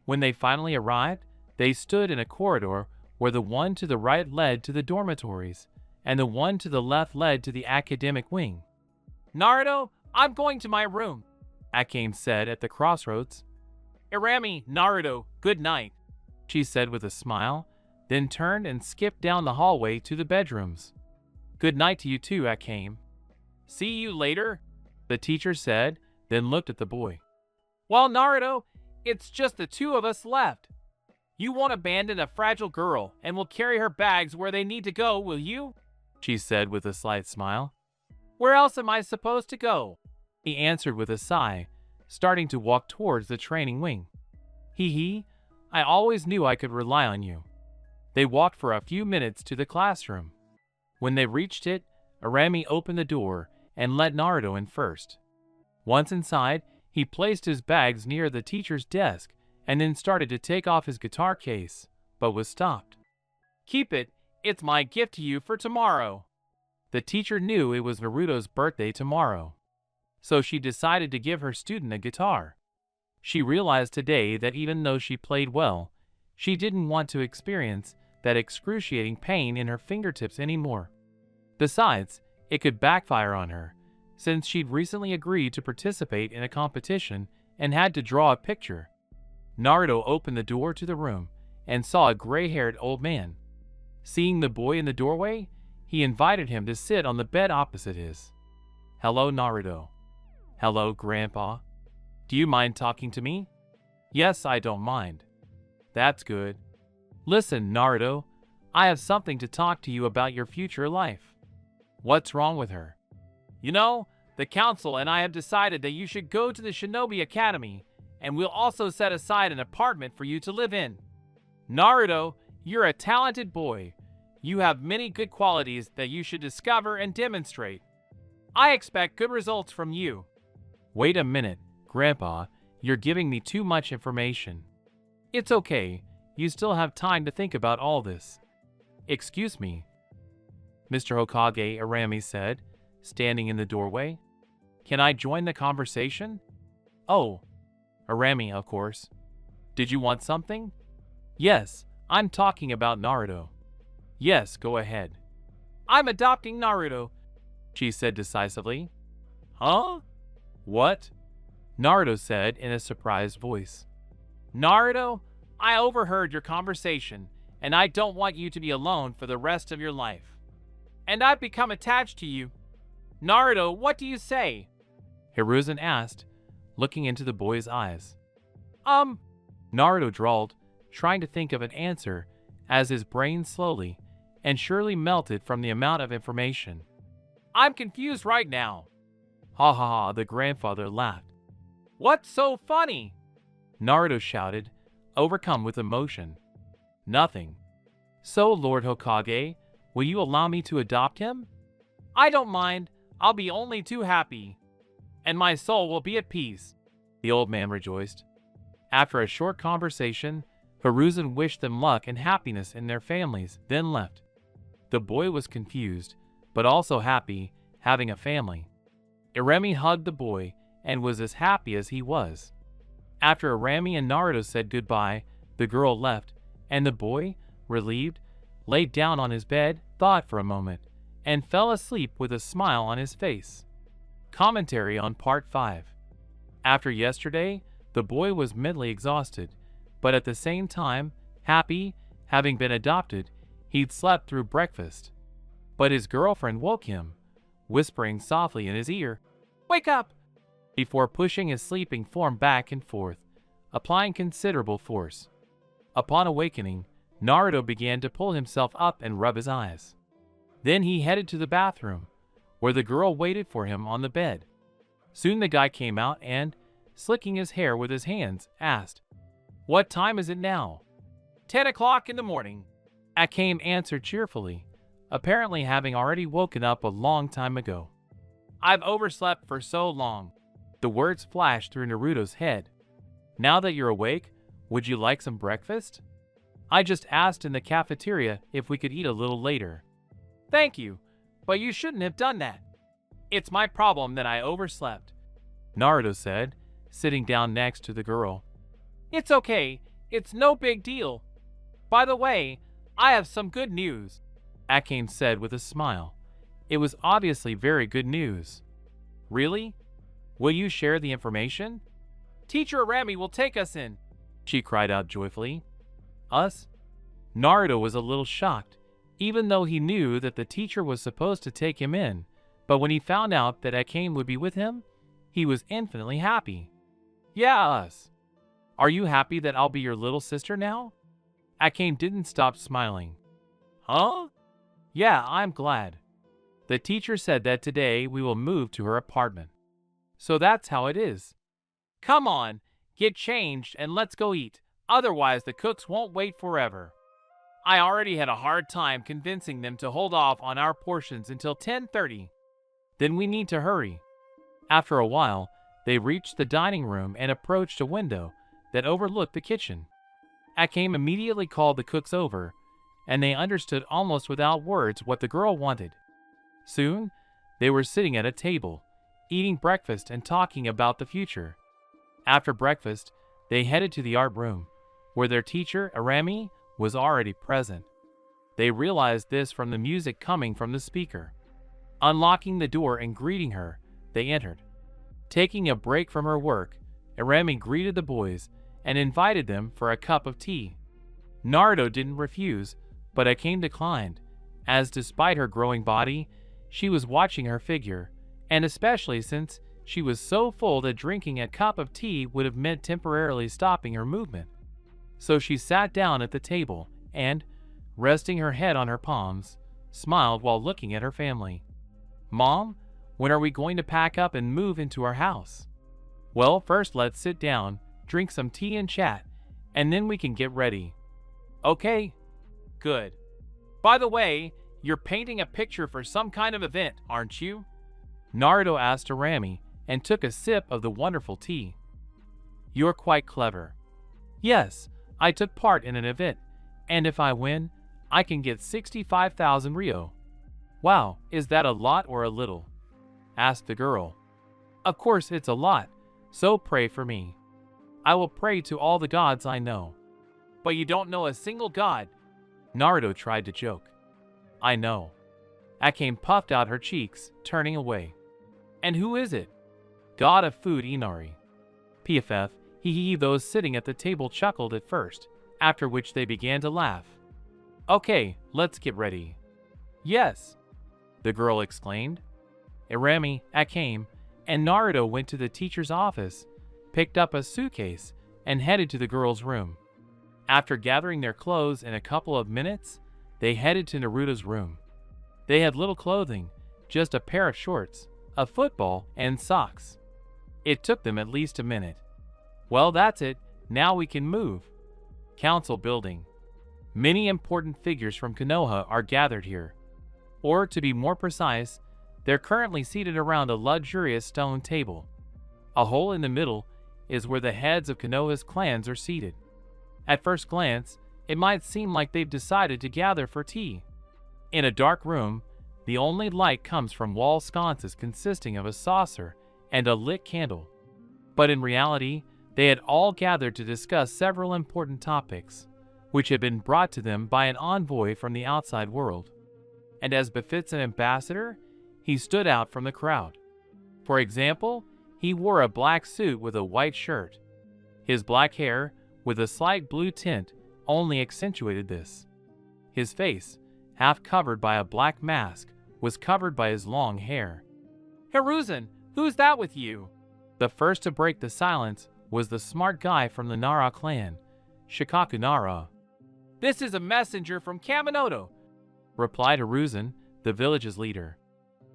When they finally arrived, they stood in a corridor where the one to the right led to the dormitories, and the one to the left led to the academic wing. "Naruto, I'm going to my room," Akane said at the crossroads. "Arami, Naruto, good night," she said with a smile, then turned and skipped down the hallway to the bedrooms. "Good night to you too, Akane." "See you later," the teacher said, then looked at the boy. "Well, Naruto, it's just the two of us left. You won't abandon a fragile girl and will carry her bags where they need to go, will you?" she said with a slight smile. "Where else am I supposed to go?" he answered with a sigh, starting to walk towards the training wing. Hee, I always knew I could rely on you." They walked for a few minutes to the classroom. When they reached it, Arami opened the door and let Naruto in first. Once inside, he placed his bags near the teacher's desk and then started to take off his guitar case, but was stopped. "Keep it. It's my gift to you for tomorrow." The teacher knew it was Naruto's birthday tomorrow, so she decided to give her student a guitar. She realized today that even though she played well, she didn't want to experience that excruciating pain in her fingertips anymore. Besides, it could backfire on her, since she'd recently agreed to participate in a competition and had to draw a picture. Naruto opened the door to the room and saw a gray-haired old man. Seeing the boy in the doorway, he invited him to sit on the bed opposite his. "Hello, Naruto." "Hello, Grandpa. Do you mind talking to me?" "Yes, I don't mind." "That's good. Listen, Naruto, I have something to talk to you about your future life." "What's wrong with her?" "You know, the council and I have decided that you should go to the Shinobi Academy, and we'll also set aside an apartment for you to live in. Naruto, you're a talented boy. You have many good qualities that you should discover and demonstrate. I expect good results from you." "Wait a minute, Grandpa, you're giving me too much information." "It's okay, you still have time to think about all this." "Excuse me, Mr. Hokage," Arami said, standing in the doorway. "Can I join the conversation?" "Oh, Arami, of course. Did you want something?" "Yes, I'm talking about Naruto." "Yes, go ahead." "I'm adopting Naruto," she said decisively. "Huh? What?" Naruto said in a surprised voice. "Naruto, I overheard your conversation, and I don't want you to be alone for the rest of your life. And I've become attached to you. Naruto, what do you say?" Hiruzen asked, looking into the boy's eyes. Naruto drawled, trying to think of an answer as his brain slowly and surely melted from the amount of information. "I'm confused right now." Ha ha ha, the grandfather laughed. "What's so funny?" Naruto shouted, overcome with emotion. "Nothing. So, Lord Hokage, will you allow me to adopt him?" "I don't mind. I'll be only too happy. And my soul will be at peace," the old man rejoiced. After a short conversation, Hiruzen wished them luck and happiness in their families, then left. The boy was confused, but also happy, having a family. Arami hugged the boy and was as happy as he was. After Arami and Naruto said goodbye, the girl left, and the boy, relieved, laid down on his bed, thought for a moment, and fell asleep with a smile on his face. Commentary on Part 5. After yesterday, the boy was mentally exhausted, but at the same time, happy, having been adopted. He'd slept through breakfast. But his girlfriend woke him, whispering softly in his ear, "Wake up!" before pushing his sleeping form back and forth, applying considerable force. Upon awakening, Naruto began to pull himself up and rub his eyes. Then he headed to the bathroom, where the girl waited for him on the bed. Soon the guy came out and, slicking his hair with his hands, asked, "What time is it now?" 10 o'clock in the morning," Akame answered cheerfully, apparently having already woken up a long time ago. "I've overslept for so long." The words flashed through Naruto's head. "Now that you're awake, would you like some breakfast?" I just asked in the cafeteria if we could eat a little later. Thank you, but you shouldn't have done that. It's my problem that I overslept, Naruto said, sitting down next to the girl. It's okay, it's no big deal. By the way, I have some good news, Akane said with a smile. It was obviously very good news. Really? Will you share the information? Teacher Arami will take us in, she cried out joyfully. Us? Naruto was a little shocked, even though he knew that the teacher was supposed to take him in, but when he found out that Akane would be with him, he was infinitely happy. Yeah, us. Are you happy that I'll be your little sister now? Akane didn't stop smiling. Huh? Yeah, I'm glad. The teacher said that today we will move to her apartment. So that's how it is. Come on, get changed and let's go eat. Otherwise the cooks won't wait forever. I already had a hard time convincing them to hold off on our portions until 10:30. Then we need to hurry. After a while, they reached the dining room and approached a window that overlooked the kitchen. Akane immediately called the cooks over, and they understood almost without words what the girl wanted. Soon, they were sitting at a table, eating breakfast and talking about the future. After breakfast, they headed to the art room, where their teacher, Arami, was already present. They realized this from the music coming from the speaker. Unlocking the door and greeting her, they entered. Taking a break from her work, Arami greeted the boys and invited them for a cup of tea. Naruto didn't refuse, but Akane declined, as despite her growing body, she was watching her figure, and especially since she was so full that drinking a cup of tea would have meant temporarily stopping her movement. So she sat down at the table and, resting her head on her palms, smiled while looking at her family. Mom, when are we going to pack up and move into our house? Well, first let's sit down, drink some tea and chat, and then we can get ready. Okay, good. By the way, you're painting a picture for some kind of event, aren't you? Naruto asked Arami and took a sip of the wonderful tea. You're quite clever. Yes, I took part in an event, and if I win, I can get 65,000 Ryo. Wow, is that a lot or a little? Asked the girl. Of course it's a lot, so pray for me. I will pray to all the gods I know. But you don't know a single god. Naruto tried to joke. I know. Akane puffed out her cheeks, turning away. And who is it? God of food Inari. PFF, those sitting at the table chuckled at first, after which they began to laugh. Okay, let's get ready. Yes, the girl exclaimed. Arami, Akane, and Naruto went to the teacher's office, picked up a suitcase, and headed to the girl's room. After gathering their clothes in a couple of minutes, they headed to Naruto's room. They had little clothing, just a pair of shorts, a football, and socks. It took them at least a minute. Well, that's it. Now we can move. Council building. Many important figures from Konoha are gathered here. Or, to be more precise, they're currently seated around a luxurious stone table. A hole in the middle is where the heads of Konoha's clans are seated. At first glance, it might seem like they've decided to gather for tea. In a dark room, the only light comes from wall sconces consisting of a saucer and a lit candle. But in reality, they had all gathered to discuss several important topics, which had been brought to them by an envoy from the outside world. And as befits an ambassador, he stood out from the crowd. For example, he wore a black suit with a white shirt. His black hair, with a slight blue tint, only accentuated this. His face, half covered by a black mask, was covered by his long hair. Hiruzen, who's that with you? The first to break the silence was the smart guy from the Nara clan, Shikaku Nara. This is a messenger from Kaminoto, replied Hiruzen, the village's leader.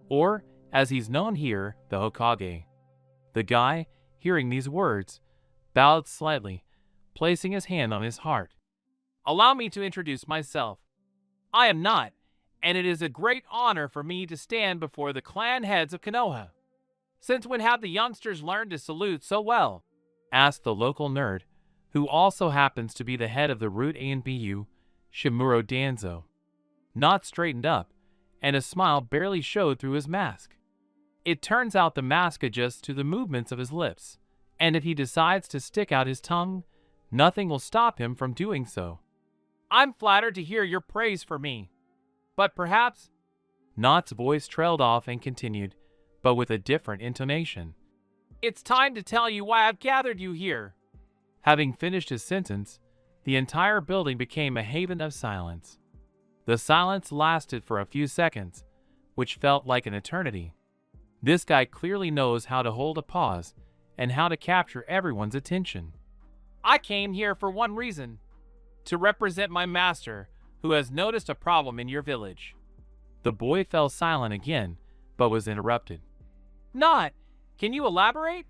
Or, as he's known here, the Hokage. The guy, hearing these words, bowed slightly, placing his hand on his heart. Allow me to introduce myself. I am not, and it is a great honor for me to stand before the clan heads of Konoha. Since when have the youngsters learned to salute so well? Asked the local nerd, who also happens to be the head of the Root ANBU, Shimuro Danzo. Not straightened up, and a smile barely showed through his mask. It turns out the mask adjusts to the movements of his lips, and if he decides to stick out his tongue, nothing will stop him from doing so. I'm flattered to hear your praise for me. But perhaps... Not's voice trailed off and continued, but with a different intonation. It's time to tell you why I've gathered you here. Having finished his sentence, the entire building became a haven of silence. The silence lasted for a few seconds, which felt like an eternity. This guy clearly knows how to hold a pause and how to capture everyone's attention. I came here for one reason, to represent my master, who has noticed a problem in your village. The boy fell silent again, but was interrupted. Not, can you elaborate?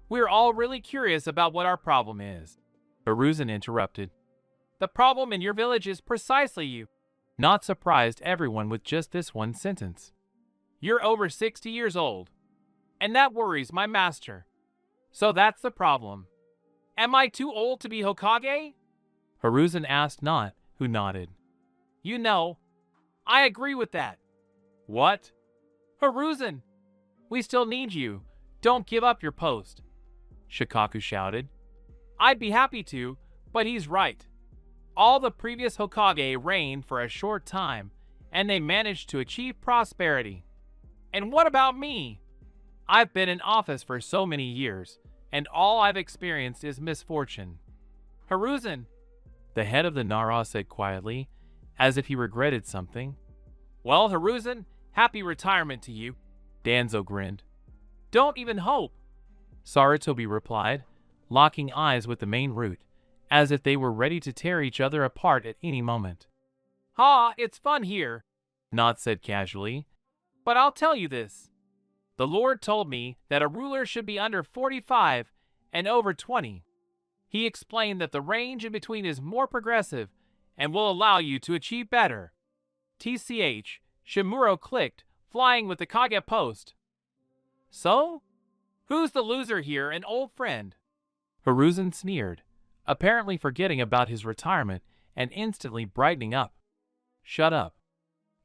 We're all really curious about what our problem is. Hiruzen interrupted. The problem in your village is precisely you. Not surprised everyone with just this one sentence. You're over 60 years old, and that worries my master. So that's the problem. Am I too old to be Hokage? Hiruzen asked Not, who nodded. You know, I agree with that. What? Hiruzen, we still need you. Don't give up your post. Shikaku shouted. I'd be happy to, but he's right. All the previous Hokage reigned for a short time, and they managed to achieve prosperity. And what about me? I've been in office for so many years, and all I've experienced is misfortune. Hiruzen, the head of the Nara said quietly, as if he regretted something. Well, Hiruzen, happy retirement to you. Danzo grinned. Don't even hope, Sarutobi replied, locking eyes with the main root, as if they were ready to tear each other apart at any moment. Ha, it's fun here, Not said casually. But I'll tell you this. The Lord told me that a ruler should be under 45 and over 20. He explained that the range in between is more progressive and will allow you to achieve better. TCH, Shimuro clicked, flying with the Kage post. So? Who's the loser here, an old friend? Hiruzen sneered, apparently forgetting about his retirement and instantly brightening up. Shut up.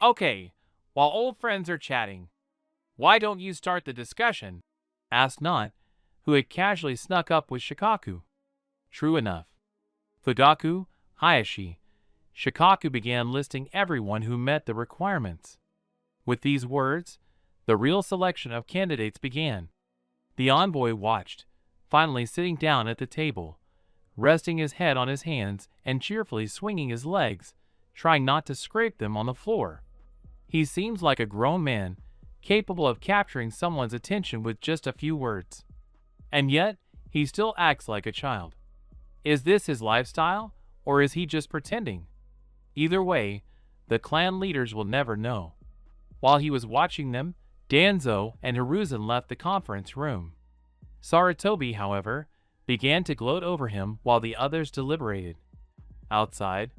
Okay, while old friends are chatting, why don't you start the discussion? Asked Not, who had casually snuck up with Shikaku. True enough. Fudaku, Hayashi, Shikaku began listing everyone who met the requirements. With these words, the real selection of candidates began. The envoy watched, finally sitting down at the table, resting his head on his hands and cheerfully swinging his legs, trying not to scrape them on the floor. He seems like a grown man, capable of capturing someone's attention with just a few words. And yet, he still acts like a child. Is this his lifestyle, or is he just pretending? Either way, the clan leaders will never know. While he was watching them, Danzo and Hiruzen left the conference room. Sarutobi, however, began to gloat over him while the others deliberated. Outside,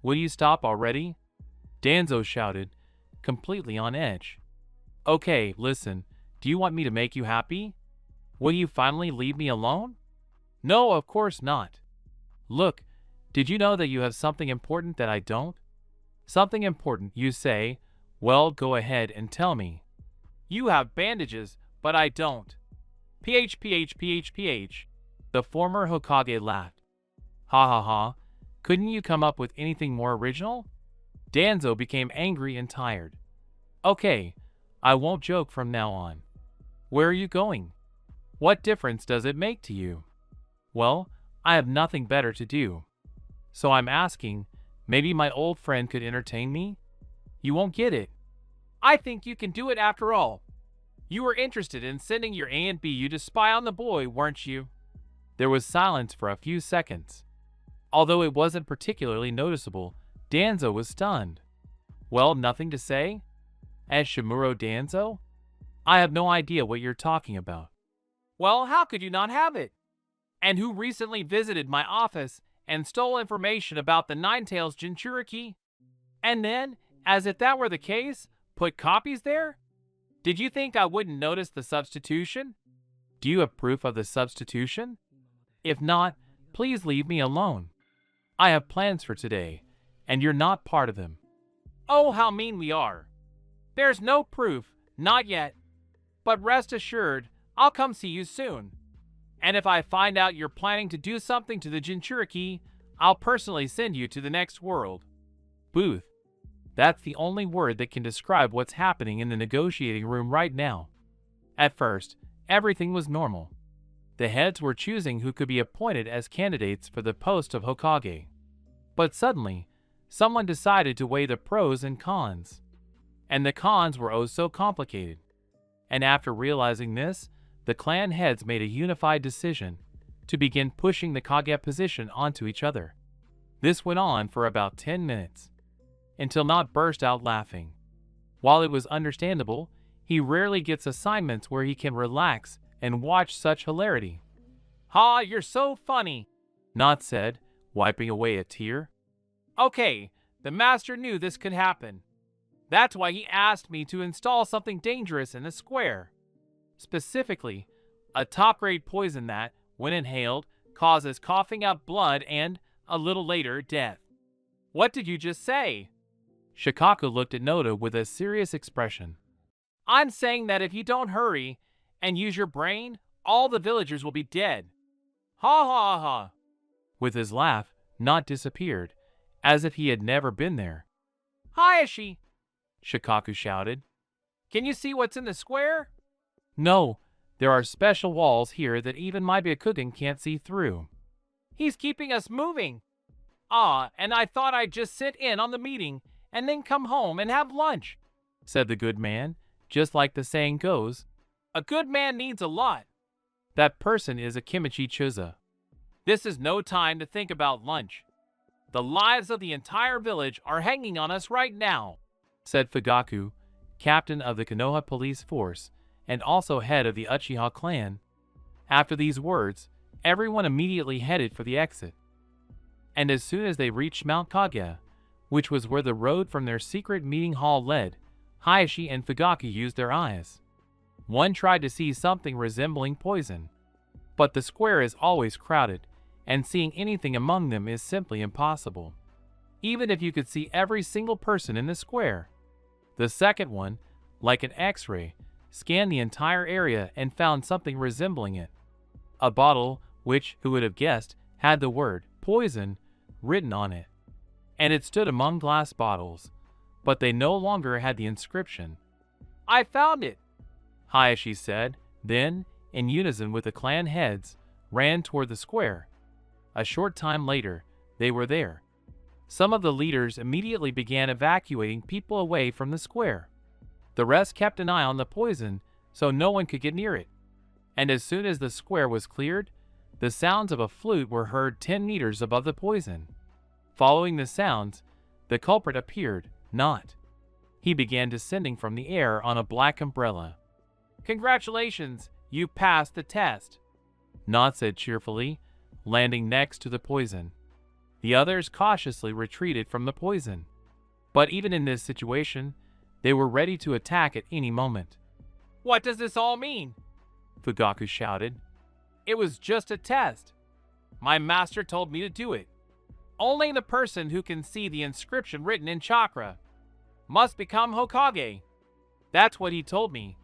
"Will you stop already?" Danzo shouted, completely on edge. Okay, listen, do you want me to make you happy? Will you finally leave me alone? No, of course not. Look, did you know that you have something important that I don't? Something important, you say? Well, go ahead and tell me. You have bandages, but I don't. PH. The former Hokage laughed. Ha ha ha, couldn't you come up with anything more original? Danzo became angry and tired. Okay, I won't joke from now on. Where are you going? What difference does it make to you? Well, I have nothing better to do. So I'm asking, maybe my old friend could entertain me? You won't get it. I think you can do it after all. You were interested in sending your ANBU to spy on the boy, weren't you? There was silence for a few seconds. Although it wasn't particularly noticeable, Danzo was stunned. Well, nothing to say? As Shimuro Danzo? I have no idea what you're talking about. Well, how could you not have it? And who recently visited my office and stole information about the Ninetales Jinchuriki? And then, as if that were the case, put copies there? Did you think I wouldn't notice the substitution? Do you have proof of the substitution? If not, please leave me alone. I have plans for today, and you're not part of them." "Oh, how mean we are. There's no proof, not yet. But rest assured, I'll come see you soon. And if I find out you're planning to do something to the Jinchuriki, I'll personally send you to the next world." Booth. That's the only word that can describe what's happening in the negotiating room right now. At first, everything was normal. The heads were choosing who could be appointed as candidates for the post of Hokage. But suddenly, someone decided to weigh the pros and cons. And the cons were oh so complicated. And after realizing this, the clan heads made a unified decision to begin pushing the Kage position onto each other. This went on for about 10 minutes, until Not burst out laughing. While it was understandable, he rarely gets assignments where he can relax and watch such hilarity. "Ha, you're so funny," Not said, wiping away a tear. "Okay, the master knew this could happen. That's why he asked me to install something dangerous in the square. Specifically, a top-grade poison that, when inhaled, causes coughing up blood and, a little later, death." "What did you just say?" Shikaku looked at Noda with a serious expression. "I'm saying that if you don't hurry and use your brain, all the villagers will be dead." "Ha ha ha." With his laugh, Not disappeared, as if he had never been there. "Hayashi!" Shikaku shouted. "Can you see what's in the square?" "No, there are special walls here that even my Byakugan can't see through." "He's keeping us moving." "Ah, and I thought I'd just sit in on the meeting and then come home and have lunch," said the good man, just like the saying goes, "a good man needs a lot." That person is a Kimichi Chuza. "This is no time to think about lunch. The lives of the entire village are hanging on us right now," said Fugaku, captain of the Konoha police force and also head of the Uchiha clan. After these words, everyone immediately headed for the exit. And as soon as they reached Mount Kage, which was where the road from their secret meeting hall led, Hayashi and Fugaku used their eyes. One tried to see something resembling poison, but the square is always crowded, and seeing anything among them is simply impossible, even if you could see every single person in the square. The second one, like an X-ray, scanned the entire area and found something resembling it. A bottle which, who would have guessed, had the word poison written on it. And it stood among glass bottles, but they no longer had the inscription. "I found it," Hayashi said, then, in unison with the clan heads, ran toward the square. A short time later, they were there. Some of the leaders immediately began evacuating people away from the square. The rest kept an eye on the poison so no one could get near it. And as soon as the square was cleared, the sounds of a flute were heard 10 meters above the poison. Following the sounds, the culprit appeared, Not. He began descending from the air on a black umbrella. "Congratulations, you passed the test," Not said cheerfully, landing next to the poison. The others cautiously retreated from the poison. But even in this situation, they were ready to attack at any moment. "What does this all mean?" Fugaku shouted. "It was just a test. My master told me to do it. Only the person who can see the inscription written in chakra must become Hokage. That's what he told me.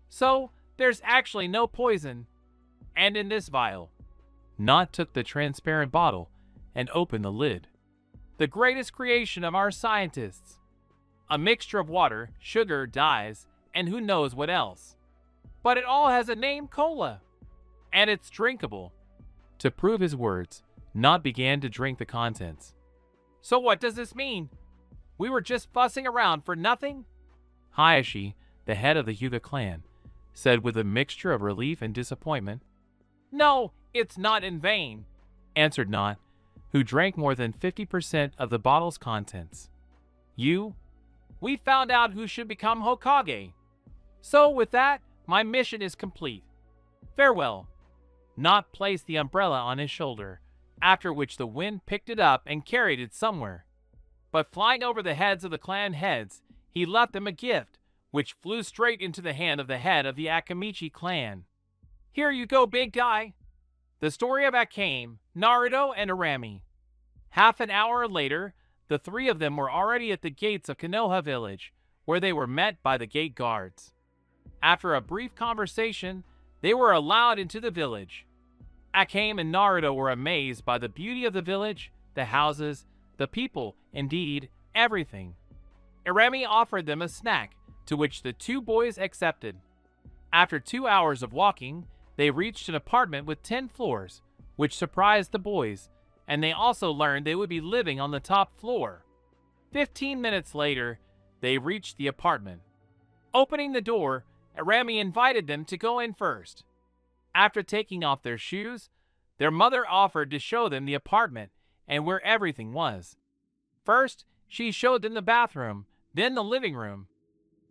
So, there's actually no poison. And in this vial." Not took the transparent bottle and opened the lid. "The greatest creation of our scientists. A mixture of water, sugar, dyes, and who knows what else. But it all has a name, cola. And it's drinkable." To prove his words, Not began to drink the contents. "So what does this mean? We were just fussing around for nothing?" Hayashi, the head of the Hyuga clan, said with a mixture of relief and disappointment. "No, it's not in vain," answered Not, who drank more than 50% of the bottle's contents. We found out who should become Hokage. So with that, my mission is complete. Farewell." Not placed the umbrella on his shoulder, after which the wind picked it up and carried it somewhere. But flying over the heads of the clan heads, he left them a gift, which flew straight into the hand of the head of the Akamichi clan. "Here you go, big guy." The story of Akame, Naruto, and Arami. Half an hour later, the three of them were already at the gates of Konoha village, where they were met by the gate guards. After a brief conversation, they were allowed into the village. Akame and Naruto were amazed by the beauty of the village, the houses, the people, indeed, everything. Arami offered them a snack, to which the two boys accepted. After 2 hours of walking, they reached an apartment with 10 floors, which surprised the boys, and they also learned they would be living on the top floor. 15 minutes later, they reached the apartment. Opening the door, Arami invited them to go in first. After taking off their shoes, their mother offered to show them the apartment and where everything was. First, she showed them the bathroom, then the living room.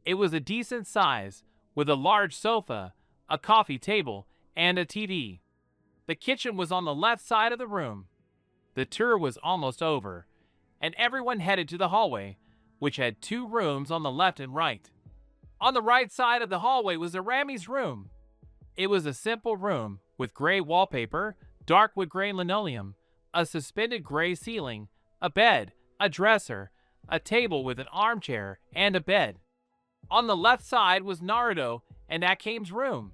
It was a decent size, with a large sofa, a coffee table, and a TV. The kitchen was on the left side of the room. The tour was almost over, and everyone headed to the hallway, which had 2 rooms on the left and right. On the right side of the hallway was Arami's room. It was a simple room with gray wallpaper, dark wood grain linoleum, a suspended gray ceiling, a bed, a dresser, a table with an armchair, and a bed. On the left side was Naruto and Akame's room.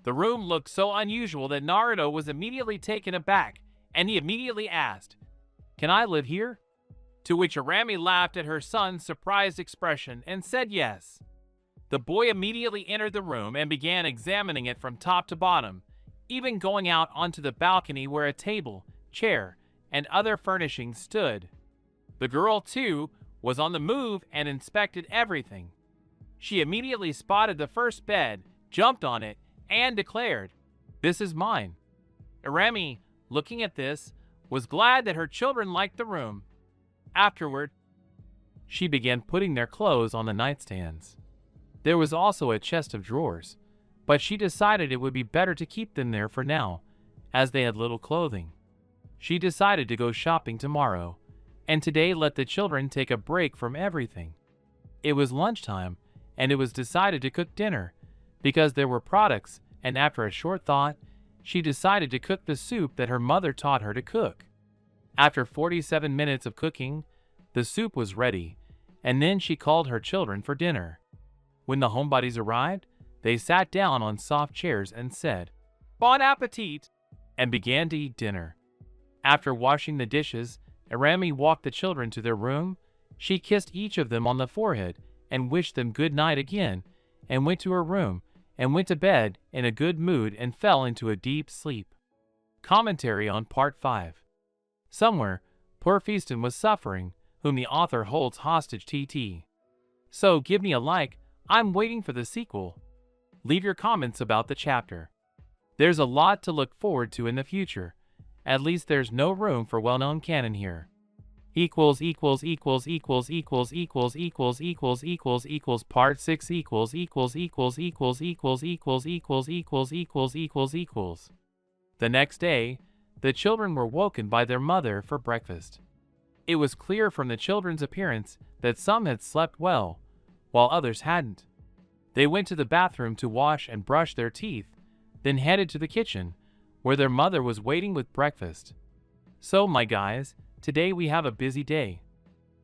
The room looked so unusual that Naruto was immediately taken aback, and he immediately asked, "Can I live here?" To which Arami laughed at her son's surprised expression and said yes. The boy immediately entered the room and began examining it from top to bottom, even going out onto the balcony where a table, chair, and other furnishings stood. The girl, too, was on the move and inspected everything. She immediately spotted the first bed, jumped on it, and declared, "This is mine." Arami, looking at this, was glad that her children liked the room. Afterward, she began putting their clothes on the nightstands. There was also a chest of drawers, but she decided it would be better to keep them there for now, as they had little clothing. She decided to go shopping tomorrow, and today let the children take a break from everything. It was lunchtime, and it was decided to cook dinner, because there were products, and after a short thought, she decided to cook the soup that her mother taught her to cook. After 47 minutes of cooking, the soup was ready, and then she called her children for dinner. When the homebodies arrived, they sat down on soft chairs and said, "Bon appetit," and began to eat dinner. After washing the dishes, Arami walked the children to their room. She kissed each of them on the forehead and wished them good night again, and went to her room and went to bed in a good mood and fell into a deep sleep. Commentary on Part 5. Somewhere, poor Feaston was suffering, whom the author holds hostage TT. So give me a like, I'm waiting for the sequel. Leave your comments about the chapter. There's a lot to look forward to in the future. At least there's no room for well-known canon here. Part 6 The next day, the children were woken by their mother for breakfast. It was clear from the children's appearance that some had slept well, while others hadn't. They went to the bathroom to wash and brush their teeth, then headed to the kitchen, where their mother was waiting with breakfast. "So, my guys, today we have a busy day."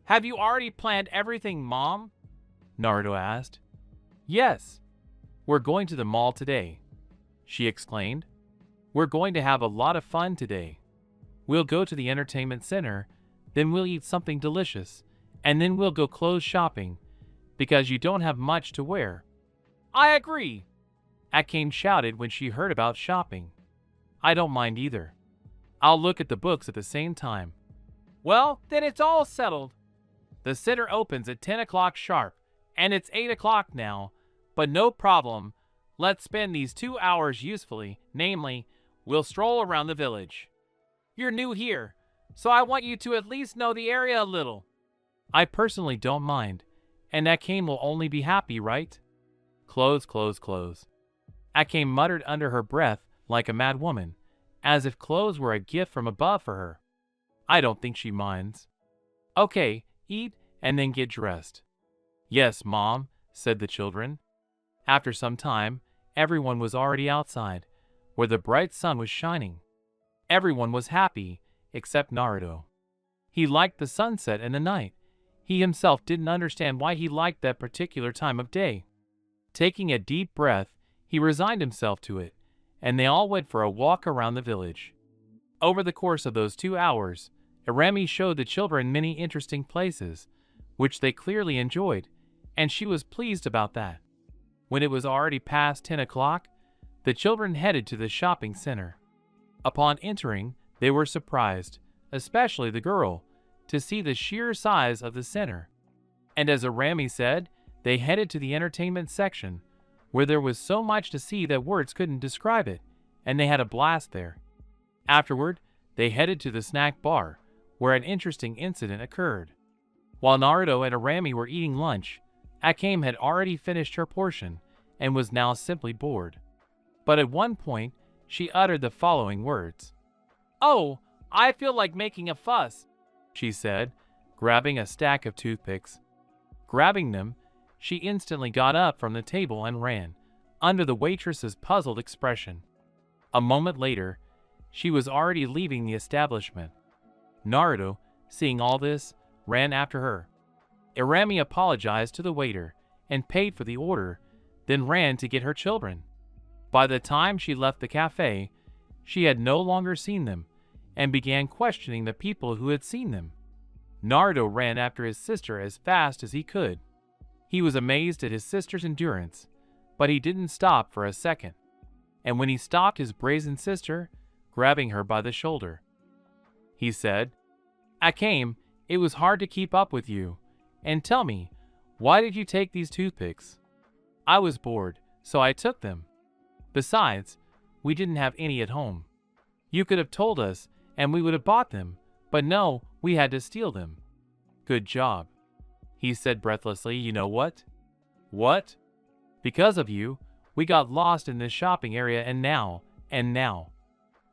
"Have you already planned everything, Mom?" Naruto asked. "Yes. We're going to the mall today," she exclaimed. "We're going to have a lot of fun today. We'll go to the entertainment center, then we'll eat something delicious, and then we'll go clothes shopping, because you don't have much to wear." "I agree," Akame shouted when she heard about shopping. "I don't mind either. I'll look at the books at the same time." "Well, then it's all settled. The center opens at 10 o'clock sharp, and it's 8 o'clock now, but no problem. Let's spend these 2 hours usefully, namely, we'll stroll around the village. You're new here, so I want you to at least know the area a little." "I personally don't mind, and Akame will only be happy, right?" Clothes. Akame muttered under her breath like a mad woman, as if clothes were a gift from above for her. "I don't think she minds." "Okay, eat and then get dressed." "Yes, Mom," said the children. After some time, everyone was already outside, where the bright sun was shining. Everyone was happy, except Naruto. He liked the sunset and the night. He himself didn't understand why he liked that particular time of day. Taking a deep breath, he resigned himself to it, and they all went for a walk around the village. Over the course of those 2 hours, Irami showed the children many interesting places, which they clearly enjoyed, and she was pleased about that. When it was already past 10 o'clock, the children headed to the shopping center. Upon entering, they were surprised, especially the girl, to see the sheer size of the center. And as Irami said, they headed to the entertainment section, where there was so much to see that words couldn't describe it, and they had a blast there. Afterward, they headed to the snack bar, where an interesting incident occurred. While Naruto and Irami were eating lunch, Akame had already finished her portion and was now simply bored. But at one point, she uttered the following words. "Oh, I feel like making a fuss," she said, grabbing a stack of toothpicks. Grabbing them, she instantly got up from the table and ran, under the waitress's puzzled expression. A moment later, she was already leaving the establishment. Naruto, seeing all this, ran after her. Irami apologized to the waiter and paid for the order, then ran to get her children. By the time she left the cafe, she had no longer seen them and began questioning the people who had seen them. Naruto ran after his sister as fast as he could. He was amazed at his sister's endurance, but he didn't stop for a second. And when he stopped his brazen sister, grabbing her by the shoulder, he said, "Akame, it was hard to keep up with you. And tell me, why did you take these toothpicks?" "I was bored, so I took them. Besides, we didn't have any at home. You could have told us, and we would have bought them, but no, we had to steal them." "Good job," he said breathlessly. "You know what?" "What?" "Because of you, we got lost in this shopping area and now.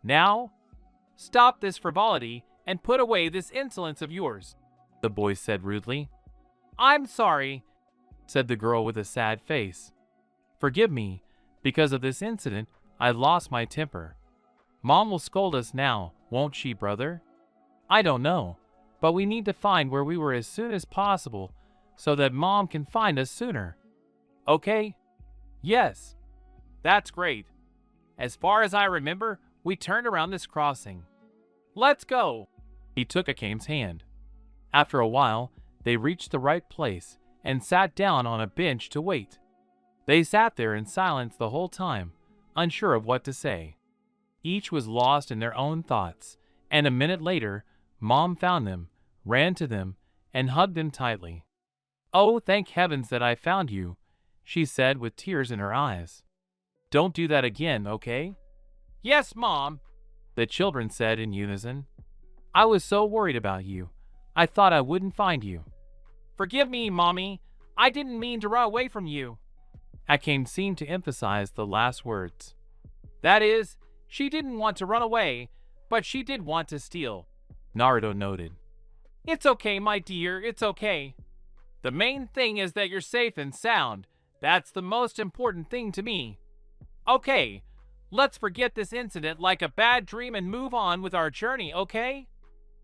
Now? Stop this frivolity and put away this insolence of yours," the boy said rudely. "I'm sorry," said the girl with a sad face. "Forgive me. Because of this incident, I lost my temper. Mom will scold us now, won't she, brother?" "I don't know, but we need to find where we were as soon as possible so that Mom can find us sooner." "Okay?" "Yes." "That's great. As far as I remember, we turned around this crossing. Let's go." He took Akame's hand. After a while, they reached the right place and sat down on a bench to wait. They sat there in silence the whole time, unsure of what to say. Each was lost in their own thoughts, and a minute later, Mom found them, ran to them, and hugged them tightly. "Oh, thank heavens that I found you," she said with tears in her eyes. "Don't do that again, okay?" "Yes, Mom," the children said in unison. "I was so worried about you. I thought I wouldn't find you." "Forgive me, Mommy. I didn't mean to run away from you." Akame seemed to emphasize the last words. "That is, she didn't want to run away, but she did want to steal," Naruto noted. "It's okay, my dear, it's okay. The main thing is that you're safe and sound. That's the most important thing to me. Okay, let's forget this incident like a bad dream and move on with our journey, okay?"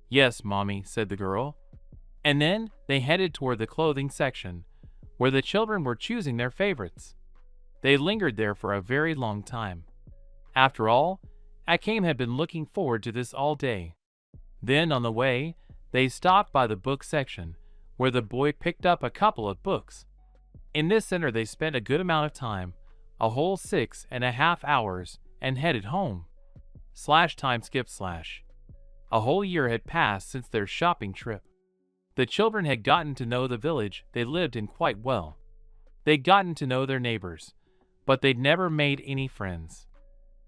"Yes, Mommy," said the girl. And then they headed toward the clothing section, where the children were choosing their favorites. They lingered there for a very long time. After all, Akame had been looking forward to this all day. Then, on the way, they stopped by the book section, where the boy picked up a couple of books. In this center they spent a good amount of time, a whole 6.5 hours, and headed home. /time/. A whole year had passed since their shopping trip. The children had gotten to know the village they lived in quite well. They'd gotten to know their neighbors, but they'd never made any friends.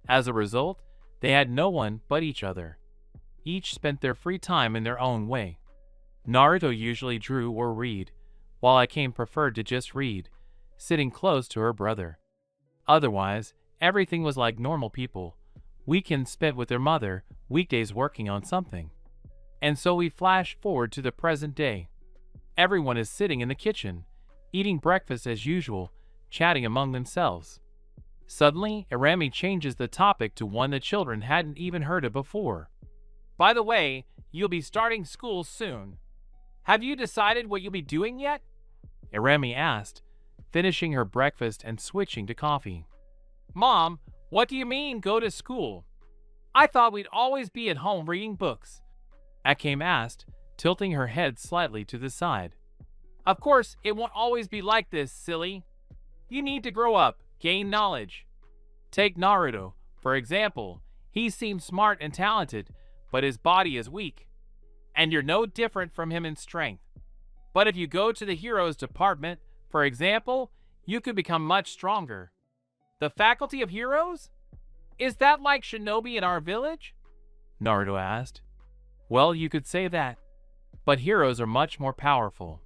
As a result, they had no one but each other. Each spent their free time in their own way. Naruto usually drew or read, while Akame preferred to just read, sitting close to her brother. Otherwise, everything was like normal people, weekends spent with their mother, weekdays working on something. And so we flash forward to the present day. Everyone is sitting in the kitchen, eating breakfast as usual, chatting among themselves. Suddenly, Irami changes the topic to one the children hadn't even heard of before. By the way, you'll be starting school soon. Have you decided what you'll be doing yet? Irami asked, finishing her breakfast and switching to coffee. Mom, what do you mean go to school? I thought we'd always be at home reading books. Akame asked, tilting her head slightly to the side. Of course, it won't always be like this, silly. You need to grow up, gain knowledge. Take Naruto, for example. He seems smart and talented, but his body is weak. And you're no different from him in strength. But if you go to the heroes department, for example, you could become much stronger. The faculty of heroes? Is that like shinobi in our village? Naruto asked. Well, you could say that. But heroes are much more powerful.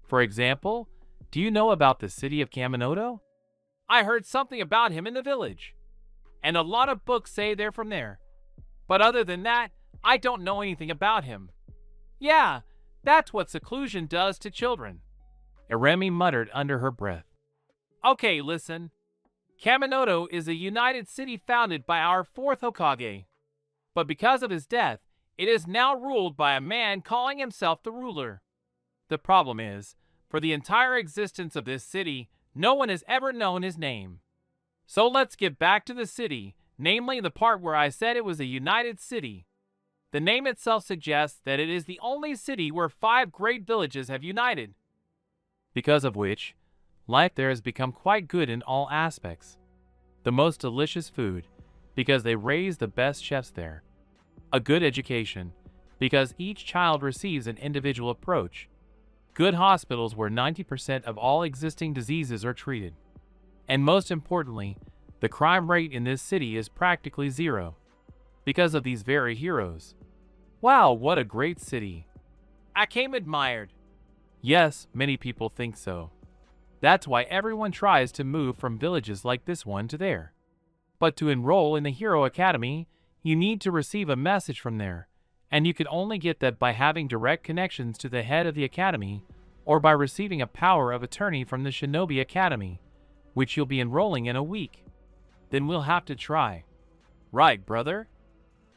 For example, do you know about the city of Kaminoto? I heard something about him in the village. And a lot of books say they're from there. But other than that, I don't know anything about him. Yeah, that's what seclusion does to children. Irami muttered under her breath. Okay, listen. Kaminoto is a united city founded by our fourth Hokage. But because of his death, it is now ruled by a man calling himself the ruler. The problem is, for the entire existence of this city, no one has ever known his name. So let's get back to the city, namely the part where I said it was a united city. The name itself suggests that it is the only city where 5 great villages have united. Because of which, life there has become quite good in all aspects. The most delicious food, because they raise the best chefs there. A good education, because each child receives an individual approach. Good hospitals where 90% of all existing diseases are treated. And most importantly, the crime rate in this city is practically zero. Because of these very heroes. Wow, what a great city. Akame admired. Yes, many people think so. That's why everyone tries to move from villages like this one to there. But to enroll in the Hero Academy, you need to receive a message from there, and you can only get that by having direct connections to the head of the academy, or by receiving a power of attorney from the Shinobi Academy, which you'll be enrolling in a week. Then we'll have to try. Right, brother?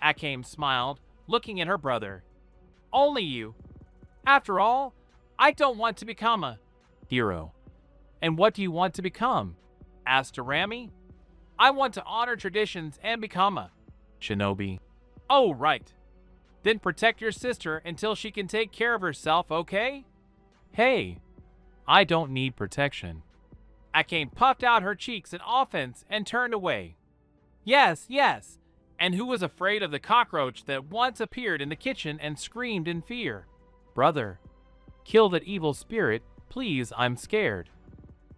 Akame smiled, looking at her brother. Only you. After all, I don't want to become a hero. And what do you want to become? Asked Irami. I want to honor traditions and become a shinobi. Oh, right. Then protect your sister until she can take care of herself, okay? Hey, I don't need protection. Akame puffed out her cheeks in offense and turned away. Yes, yes. And who was afraid of the cockroach that once appeared in the kitchen and screamed in fear? Brother, kill that evil spirit, please, I'm scared.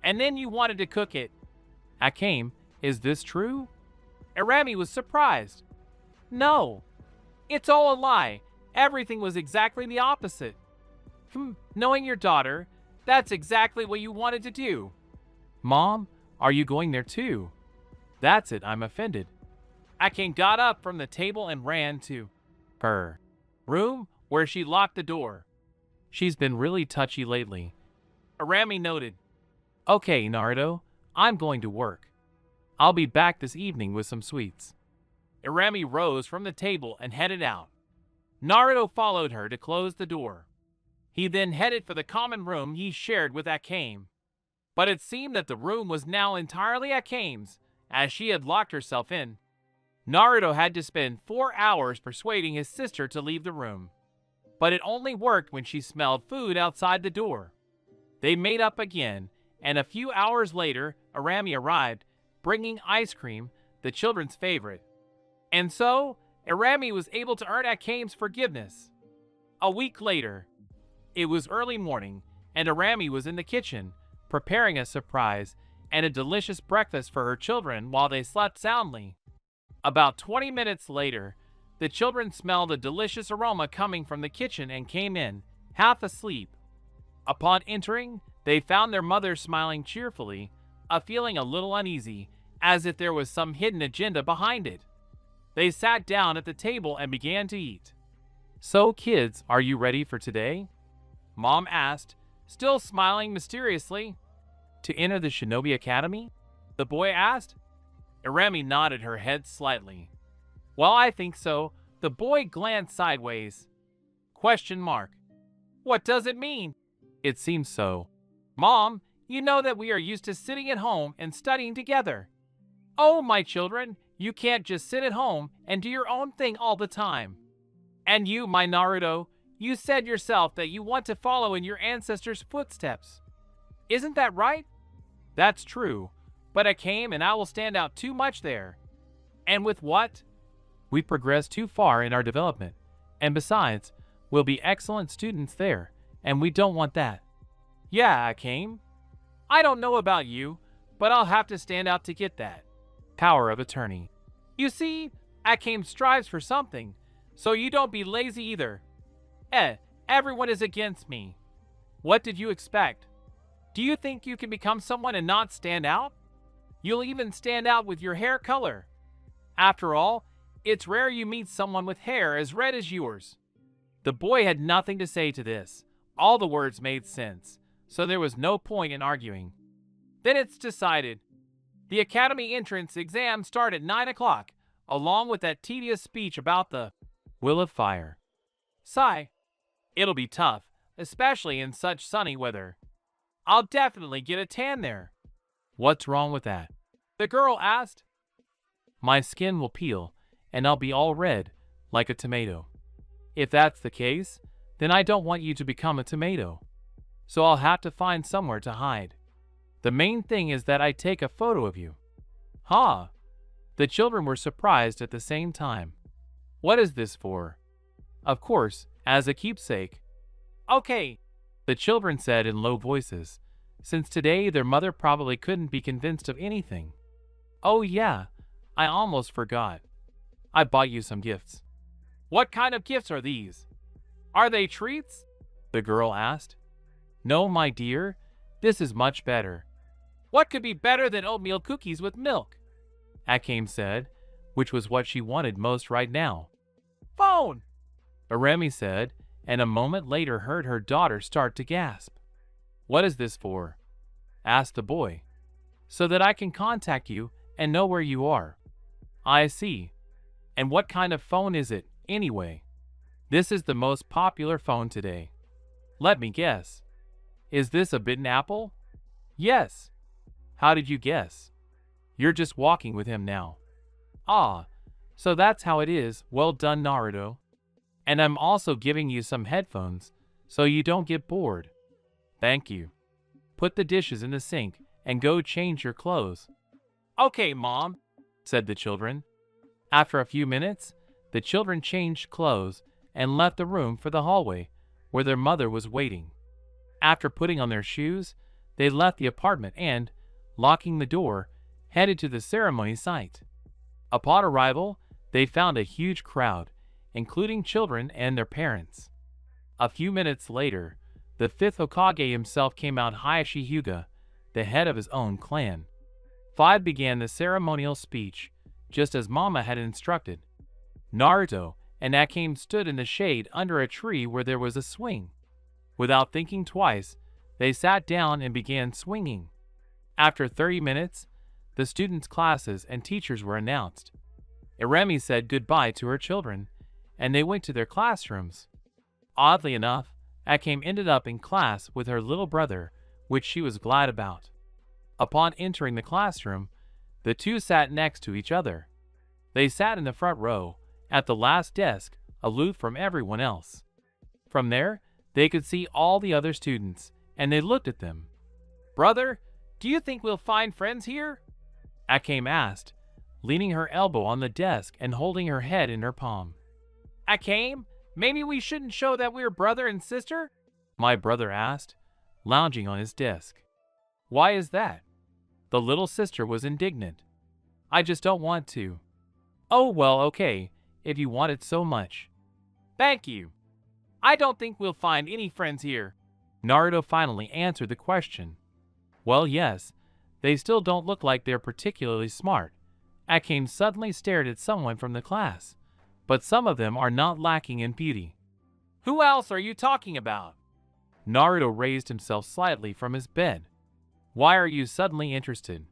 And then you wanted to cook it. Akame, is this true? Irami was surprised. No, it's all a lie. Everything was exactly the opposite. Knowing your daughter, that's exactly what you wanted to do. Mom, are you going there too? That's it, I'm offended. Akame got up from the table and ran to her room, where she locked the door. She's been really touchy lately. Irami noted. Okay, Naruto, I'm going to work. I'll be back this evening with some sweets. Irami rose from the table and headed out. Naruto followed her to close the door. He then headed for the common room he shared with Akame. But it seemed that the room was now entirely Akame's, as she had locked herself in. Naruto had to spend 4 hours persuading his sister to leave the room. But it only worked when she smelled food outside the door. They made up again, and a few hours later, Irami arrived, bringing ice cream, the children's favorite. And so, Irami was able to earn Akame's forgiveness. A week later, it was early morning, and Irami was in the kitchen, preparing a surprise and a delicious breakfast for her children while they slept soundly. About 20 minutes later, the children smelled a delicious aroma coming from the kitchen and came in, half asleep. Upon entering, they found their mother smiling cheerfully, feeling a little uneasy, as if there was some hidden agenda behind it. They sat down at the table and began to eat. So, kids, are you ready for today? Mom asked, still smiling mysteriously. To enter the Shinobi Academy? The boy asked. Iremi nodded her head slightly. Well, I think so. The boy glanced sideways. Question mark. What does it mean? It seems so. Mom, you know that we are used to sitting at home and studying together. Oh, my children, you can't just sit at home and do your own thing all the time. And you, my Naruto, you said yourself that you want to follow in your ancestors' footsteps. Isn't that right? That's true, but I came and I will stand out too much there. And with what? We progressed too far in our development, and besides, we'll be excellent students there, and we don't want that. Yeah, I came. I don't know about you, but I'll have to stand out to get that. Power of attorney. You see, Akame strives for something, so you don't be lazy either. Everyone is against me. What did you expect? Do you think you can become someone and not stand out? You'll even stand out with your hair color. After all, it's rare you meet someone with hair as red as yours. The boy had nothing to say to this. All the words made sense, so there was no point in arguing. Then it's decided. The academy entrance exam start at 9 o'clock, along with that tedious speech about the will of fire. Sigh. It'll be tough, especially in such sunny weather. I'll definitely get a tan there. What's wrong with that? The girl asked. My skin will peel, and I'll be all red, like a tomato. If that's the case, then I don't want you to become a tomato. So I'll have to find somewhere to hide. The main thing is that I take a photo of you. Ha! The children were surprised at the same time. What is this for? Of course, as a keepsake. Okay, the children said in low voices, since today their mother probably couldn't be convinced of anything. Oh yeah, I almost forgot. I bought you some gifts. What kind of gifts are these? Are they treats? The girl asked. No, my dear, this is much better. What could be better than oatmeal cookies with milk? Akame said, which was what she wanted most right now. Phone! Iremi said, and a moment later heard her daughter start to gasp. What is this for? Asked the boy. So that I can contact you and know where you are. I see. And what kind of phone is it, anyway? This is the most popular phone today. Let me guess. Is this a bitten apple? Yes. How did you guess? You're just walking with him now. Ah, so that's how it is. Well done, Naruto. And I'm also giving you some headphones, so you don't get bored. Thank you. Put the dishes in the sink and go change your clothes. Okay, Mom, said the children. After a few minutes, the children changed clothes and left the room for the hallway, where their mother was waiting. After putting on their shoes, they left the apartment and, locking the door, headed to the ceremony site. Upon arrival, they found a huge crowd, including children and their parents. A few minutes later, the fifth Hokage himself came out, Hayashi Hyuga, the head of his own clan. Five began the ceremonial speech, just as Mama had instructed. Naruto and Akame stood in the shade under a tree where there was a swing. Without thinking twice, they sat down and began swinging. After 30 minutes, the students' classes and teachers were announced. Iremi said goodbye to her children, and they went to their classrooms. Oddly enough, Akame ended up in class with her little brother, which she was glad about. Upon entering the classroom, the two sat next to each other. They sat in the front row, at the last desk, aloof from everyone else. From there, they could see all the other students, and they looked at them. Brother, do you think we'll find friends here? Akame asked, leaning her elbow on the desk and holding her head in her palm. Akame, maybe we shouldn't show that we're brother and sister? My brother asked, lounging on his desk. Why is that? The little sister was indignant. I just don't want to. Oh, well, okay, if you want it so much. Thank you. I don't think we'll find any friends here. Naruto finally answered the question. Well, yes, they still don't look like they're particularly smart. Akame suddenly stared at someone from the class, but some of them are not lacking in beauty. Who else are you talking about? Naruto raised himself slightly from his bed. Why are you suddenly interested?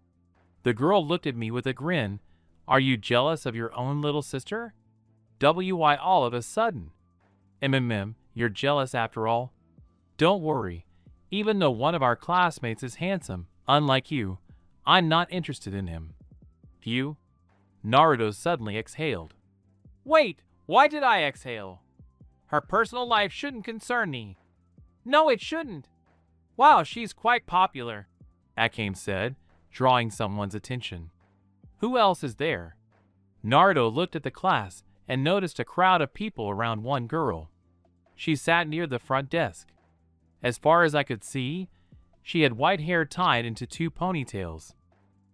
The girl looked at me with a grin. Are you jealous of your own little sister? Why all of a sudden? You're jealous after all? Don't worry. Even though one of our classmates is handsome, unlike you, I'm not interested in him. You? Naruto suddenly exhaled. Wait, why did I exhale? Her personal life shouldn't concern me. No, it shouldn't. Wow, she's quite popular, Akame said, drawing someone's attention. Who else is there? Naruto looked at the class and noticed a crowd of people around one girl. She sat near the front desk. As far as I could see, she had white hair tied into 2 ponytails.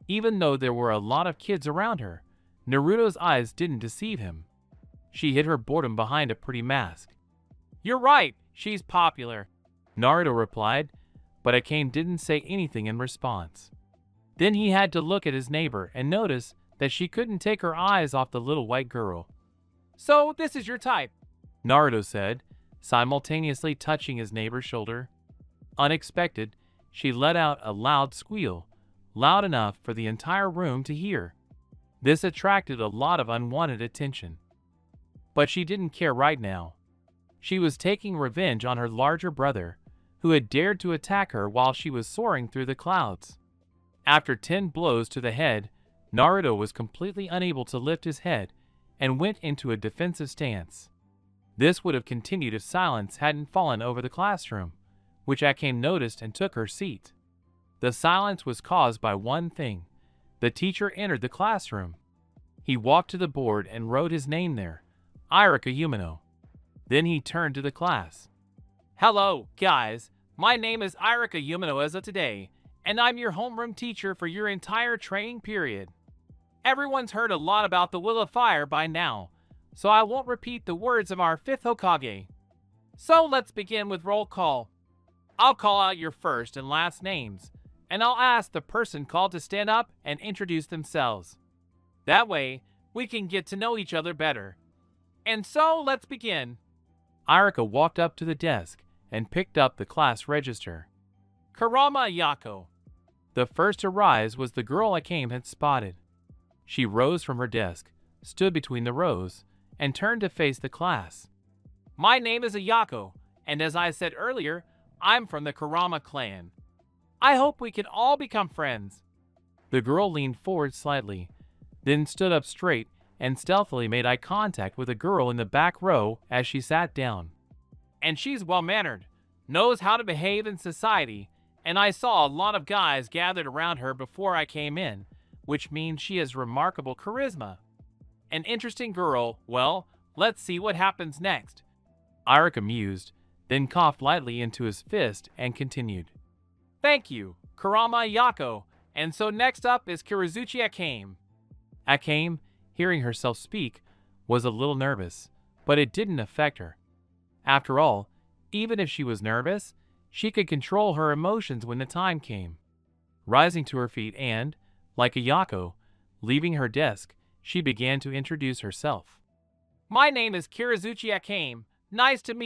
Even though there were a lot of kids around her, Naruto's eyes didn't deceive him. She hid her boredom behind a pretty mask. You're right, she's popular, Naruto replied, but Akame didn't say anything in response. Then he had to look at his neighbor and notice that she couldn't take her eyes off the little white girl. So this is your type, Naruto said, simultaneously touching his neighbor's shoulder. Unexpected, she let out a loud squeal, loud enough for the entire room to hear. This attracted a lot of unwanted attention. But she didn't care right now. She was taking revenge on her larger brother, who had dared to attack her while she was soaring through the clouds. After 10 blows to the head, Naruto was completely unable to lift his head and went into a defensive stance. This would have continued if silence hadn't fallen over the classroom, which Akame noticed and took her seat. The silence was caused by one thing. The teacher entered the classroom. He walked to the board and wrote his name there, Irika Umino. Then he turned to the class. Hello, guys. My name is Irika Umino as of today, and I'm your homeroom teacher for your entire training period. Everyone's heard a lot about the Will of Fire by now, so I won't repeat the words of our 5th Hokage. So let's begin with roll call. I'll call out your first and last names, and I'll ask the person called to stand up and introduce themselves. That way, we can get to know each other better. And so, let's begin. Irika walked up to the desk and picked up the class register. Kurama Ayako. The first to rise was the girl Akame had spotted. She rose from her desk, stood between the rows, and turned to face the class. My name is Ayako, and as I said earlier, I'm from the Kurama clan. I hope we can all become friends. The girl leaned forward slightly, then stood up straight and stealthily made eye contact with a girl in the back row as she sat down. And she's well-mannered, knows how to behave in society, and I saw a lot of guys gathered around her before I came in, which means she has remarkable charisma. An interesting girl. Well, let's see what happens next. Irika mused, then coughed lightly into his fist and continued. Thank you, Kurama Ayako, and so next up is Kirizuchi Akame. Akame, hearing herself speak, was a little nervous, but it didn't affect her. After all, even if she was nervous, she could control her emotions when the time came. Rising to her feet and, like Ayako, leaving her desk, she began to introduce herself. My name is Kirizuchi Akame. Nice to meet you.